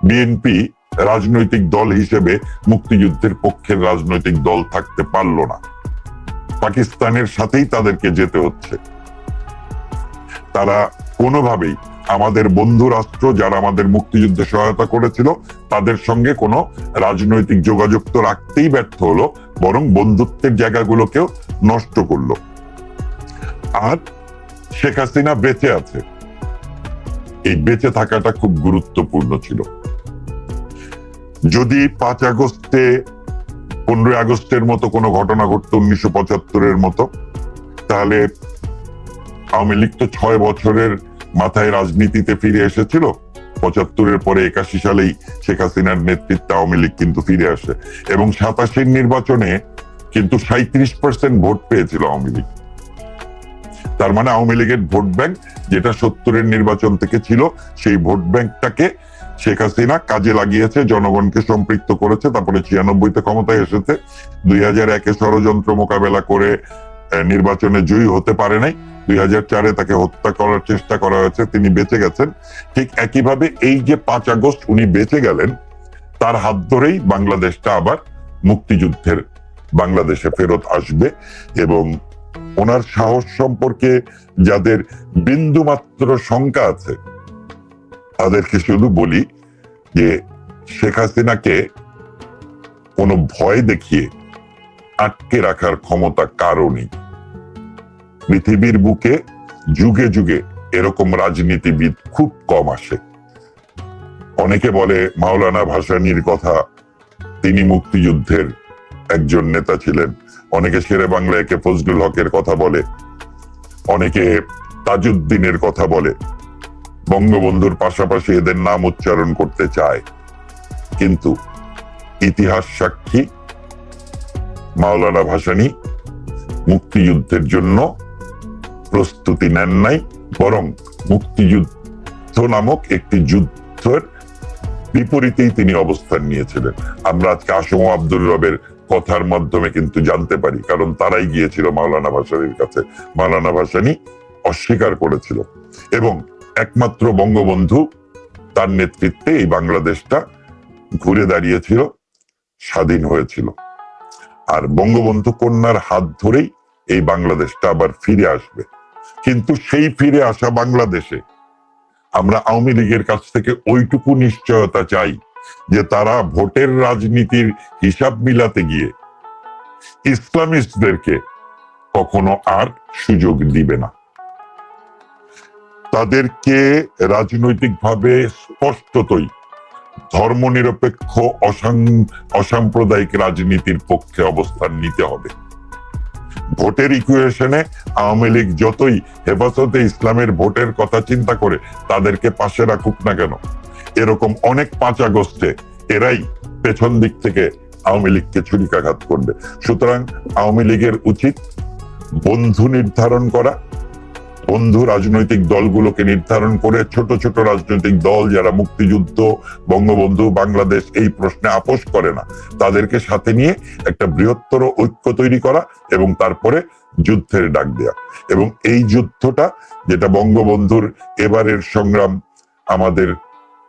বিএনপি রাজনৈতিক দল হিসেবে মুক্তিযুদ্ধের পক্ষের রাজনৈতিক দল থাকতে পারল না। পাকিস্তানের সাথেই তাদেরকে যেতে হচ্ছে। তারা কোনোভাবেই আমাদের বন্ধু রাষ্ট্র যারা আমাদের মুক্তিযুদ্ধে সহায়তা করেছিল তাদের সঙ্গে কোনো রাজনৈতিক যোগাযোগ তো রাখতেই ব্যর্থ হলো, বরং বন্ধুত্বের জায়গাগুলোকেও নষ্ট করলো। আর শেখ হাসিনা বেঁচে আছে, এই বেঁচে থাকাটা খুব গুরুত্বপূর্ণ ছিল। যদি 5 আগস্টে 15 আগস্টের মতো কোনো ঘটনা ঘটতো 1975-এর মতো, তাহলে আওয়ামী লীগ তো 6 বছরের মাথায় রাজনীতিতে ফিরে এসেছিল। 75-এর পরে 81 সালেই শেখ হাসিনার নেতৃত্বে আওয়ামী লীগ কিন্তু ফিরে আসে, এবং 87-এর নির্বাচনে কিন্তু 37% ভোট পেয়েছিল আওয়ামী লীগ। তার মানে আওয়ামী লীগের ভোট ব্যাংক যেটা 70-এর নির্বাচন থেকে ছিল, সেই ভোট ব্যাংকটাকে শেখ হাসিনা কাজে লাগিয়েছে, জনগণকে সম্পৃক্ত করেছে। তারপরে 96-তে ক্ষমতায় এসেছে, 2001-এ ষড়যন্ত্র মোকাবেলা করে নির্বাচনে জয়ী হতে পারে নাই, 2004-এ তাকে হত্যা করার চেষ্টা করা হয়েছে, তিনি বেঁচে গেছেন। ঠিক একইভাবে এই যে 5 আগস্ট উনি বেঁচে গেলেন, তার হাত ধরেই বাংলাদেশটা আবার মুক্তিযুদ্ধের বাংলাদেশে ফেরত আসবে। এবং ওনার সাহস সম্পর্কে যাদের বিন্দুমাত্র শঙ্কা আছে তাদেরকে শুধু বলি যে শেখ হাসিনাকে কোনো ভয় দেখিয়ে আটকে রাখার ক্ষমতা কারো নেই। পৃথিবীর বুকে যুগে যুগে এরকম রাজনীতিবিদ খুব কম আসে। অনেকে বলে মাওলানা ভাসানীর কথা, তিনি মুক্তিযুদ্ধের একজন নেতা ছিলেন। অনেকে শেরে বাংলা একে ফজলুল হকের কথা বলে, অনেকে তাজউদ্দিনের কথা বলে, বঙ্গবন্ধুর পাশাপাশি এদের নাম উচ্চারণ করতে চায়। কিন্তু ইতিহাস সাক্ষী মাওলানা ভাসানী মুক্তিযুদ্ধের জন্য প্রস্তুতি নেন নাই, বরং মুক্তিযুদ্ধ নামক একটি যুদ্ধের বিপরীতেই তিনি অবস্থান নিয়েছিলেন। আমরা আজকে আসম আব্দুর রবের কথার মাধ্যমে কিন্তু জানতে পারি, কারণ তারাই গিয়েছিল মাওলানা ভাসানীর কাছে। মাওলানা ভাসানী অস্বীকার করেছিল, এবং একমাত্র বঙ্গবন্ধু তার নেতৃত্বে এই বাংলাদেশটা ঘুরে দাঁড়িয়েছিল, স্বাধীন হয়েছিল। আর বঙ্গবন্ধু কন্যার হাত ধরেই এই বাংলাদেশটা আবার ফিরে আসবে। কিন্তু সেই ফিরে আসা বাংলাদেশে আমরা আওয়ামী লীগের কাছ থেকে ওইটুকু নিশ্চয়তা চাই যে তারা ভোটের রাজনীতির হিসাব মিলাতে গিয়ে ইসলামিস্টদেরকে কখনো আর সুযোগ দিবে না। তাদেরকে রাজনৈতিকভাবে স্পষ্টতই ধর্মনিরপেক্ষ অসাম্প্রদায়িক রাজনীতির পক্ষে অবস্থান নিতে হবে। ভোটের ইকুয়েশনে আওয়ামী লীগ যতই হেফাজতে ইসলামের ভোটের কথা চিন্তা করে তাদেরকে পাশে রাখুক না কেন, এরকম অনেক 5 আগস্টে এরাই পেছন দিক থেকে আওয়ামী লীগকে ছুরিকাঘাত করবে। সুতরাং আওয়ামী লীগের উচিত বন্ধু নির্ধারণ করা, বন্ধু রাজনৈতিক দলগুলোকে নির্ধারণ করে ছোট ছোট রাজনৈতিক দল যারা মুক্তিযুদ্ধ, বঙ্গবন্ধু, বাংলাদেশ এই প্রশ্নে আপোষ করে না, তাদেরকে সাথে নিয়ে একটা বৃহত্তর ঐক্য তৈরি করা এবং তারপরে যুদ্ধের ডাক দেয়া। এবং এই যুদ্ধটা যেটা বঙ্গবন্ধুর এবারের সংগ্রাম, আমাদের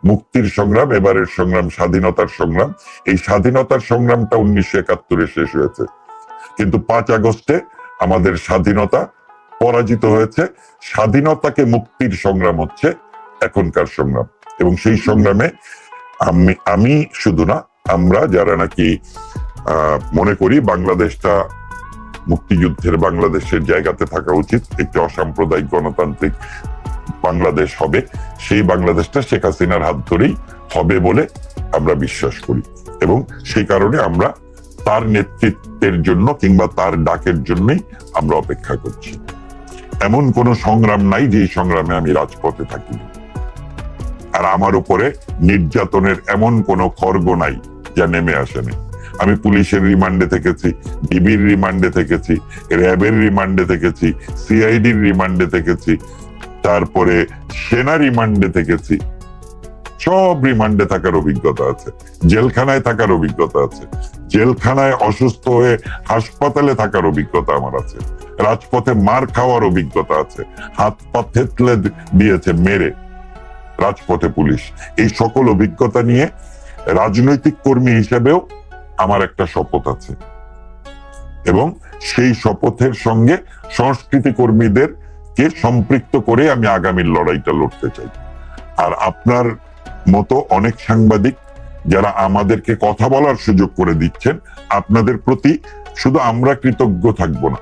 মুক্তির সংগ্রাম, এবারের সংগ্রাম স্বাধীনতার সংগ্রাম, এই স্বাধীনতার সংগ্রামটা 1971 শেষ হয়েছে, কিন্তু 5 আগস্টে আমাদের স্বাধীনতা পরাজিত হয়েছে। স্বাধীনতাকে মুক্তির সংগ্রাম হচ্ছে এখনকার সংগ্রাম। এবং সেই সংগ্রামে আমি শুধু না, আমরা যারা নাকি মনে করি বাংলাদেশটা মুক্তিযুদ্ধের বাংলাদেশের জায়গাতে থাকা উচিত, একটি অসাম্প্রদায়িক গণতান্ত্রিক বাংলাদেশ হবে, সেই বাংলাদেশটা শেখ হাসিনার হাত ধরেই হবে বলে আমরা বিশ্বাস করি। এবং সেই কারণে আমরা তার নেতৃত্বের জন্য কিংবা তার ডাকের জন্যই আমরা অপেক্ষা করছি। এমন কোন সংগ্রাম নাই যে সংগ্রামে আমি রাজপথে থাকি, আর আমার উপরে নির্যাতনের এমন কোন খর্গ নাই যা নেমে আসেনি। আমি পুলিশের রিমান্ডে থেকেছি, ডিবির রিমান্ডে থেকেছি, র্যাবের রিমান্ডে থেকেছি, সিআইডির রিমান্ডে থেকেছি, তারপরে সেনা রিমান্ডে থেকেছি, সব রিমান্ডে থাকার অভিজ্ঞতা আছে, জেলখানায় থাকার অভিজ্ঞতা আছে, জেলখানায় অসুস্থ হয়ে হাসপাতালে থাকার অভিজ্ঞতা আমার আছে, রাজপথে মার খাওয়ার অভিজ্ঞতা আছে, হাত পা থেতলে দিয়েছে মেরে রাজপথে পুলিশ। এই সকল অভিজ্ঞতা নিয়ে রাজনৈতিক কর্মী হিসেবেও আমার একটা শপথ আছে, এবং সেই শপথের সঙ্গে সংস্কৃতি কর্মীদেরকে সম্পৃক্ত করে আমি আগামীর লড়াইটা লড়তে চাই। আর আপনার মতো অনেক সাংবাদিক যারা আমাদেরকে কথা বলার সুযোগ করে দিচ্ছেন, আপনাদের প্রতি শুধু আমরা কৃতজ্ঞ থাকবো না,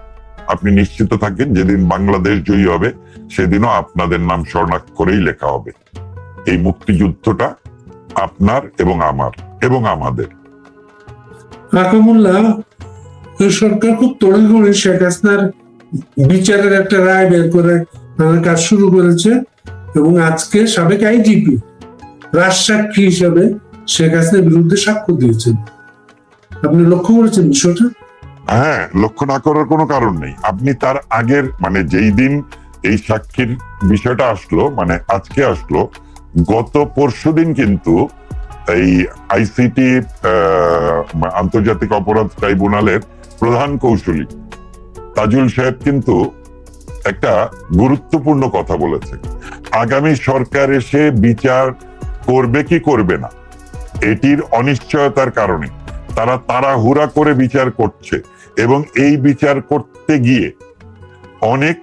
আপনি নিশ্চিত থাকেন যেদিন বাংলাদেশ জয়ী হবে সেদিনও আপনাদের নাম স্বর্ণাক্ষরেই লেখা হবে। এই মুক্তিযুদ্ধটা আপনার এবং আমার এবং আমাদের। আকামুল্লাহ, সরকার খুব তড়িঘড়ি শেখ হাসিনার বিচারের একটা রায় বের করে কাজ শুরু করেছে, এবং আজকে সাবেক আইজিপি রাজসাক্ষী হিসাবে শেখ হাসিনার বিরুদ্ধে সাক্ষ্য দিয়েছেন। আপনি লক্ষ্য করেছেন বিষয়টা? হ্যাঁ, লক্ষ্য না করার কোনো কারণ নেই। আপনি তার আগের মানে যেই দিন এই সাক্ষীর বিষয়টা আসলো, মানে আজকে আসলো, গত পরশুদিন কিন্তু এই আইসিটি আন্তর্জাতিক অপরাধ ট্রাইব্যুনালের প্রধান কৌশলী তাজুল সাহেব কিন্তু একটা গুরুত্বপূর্ণ কথা বলেছে। আগামী সরকার এসে বিচার করবে কি করবে না, এটির অনিশ্চয়তার কারণে তারা তাড়াহুড়া করে বিচার করছে, এবং এই বিচার করতে গিয়ে অনেক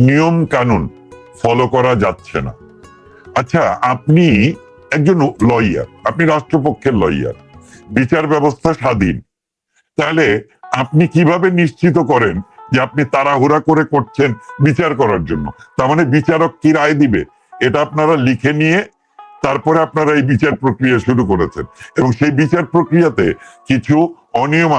নিয়ম কানুন ফলো করা যাচ্ছে না। আচ্ছা, আপনি একজন লয়ার, আপনি রাষ্ট্রপক্ষের লয়ার, বিচার ব্যবস্থা স্বাধীন, তাহলে আপনি কিভাবে নিশ্চিত করেন যে আপনি তাড়াহুড়া করে করছেন বিচার করার জন্য? তার মানে বিচারক কি রায় দিবে এটা আপনারা লিখে নিয়ে তারপরে আপনারা এই বিচার প্রক্রিয়া শুরু করেছেন, এবং সেই বিচার প্রক্রিয়াতে কিছু অনিয়ম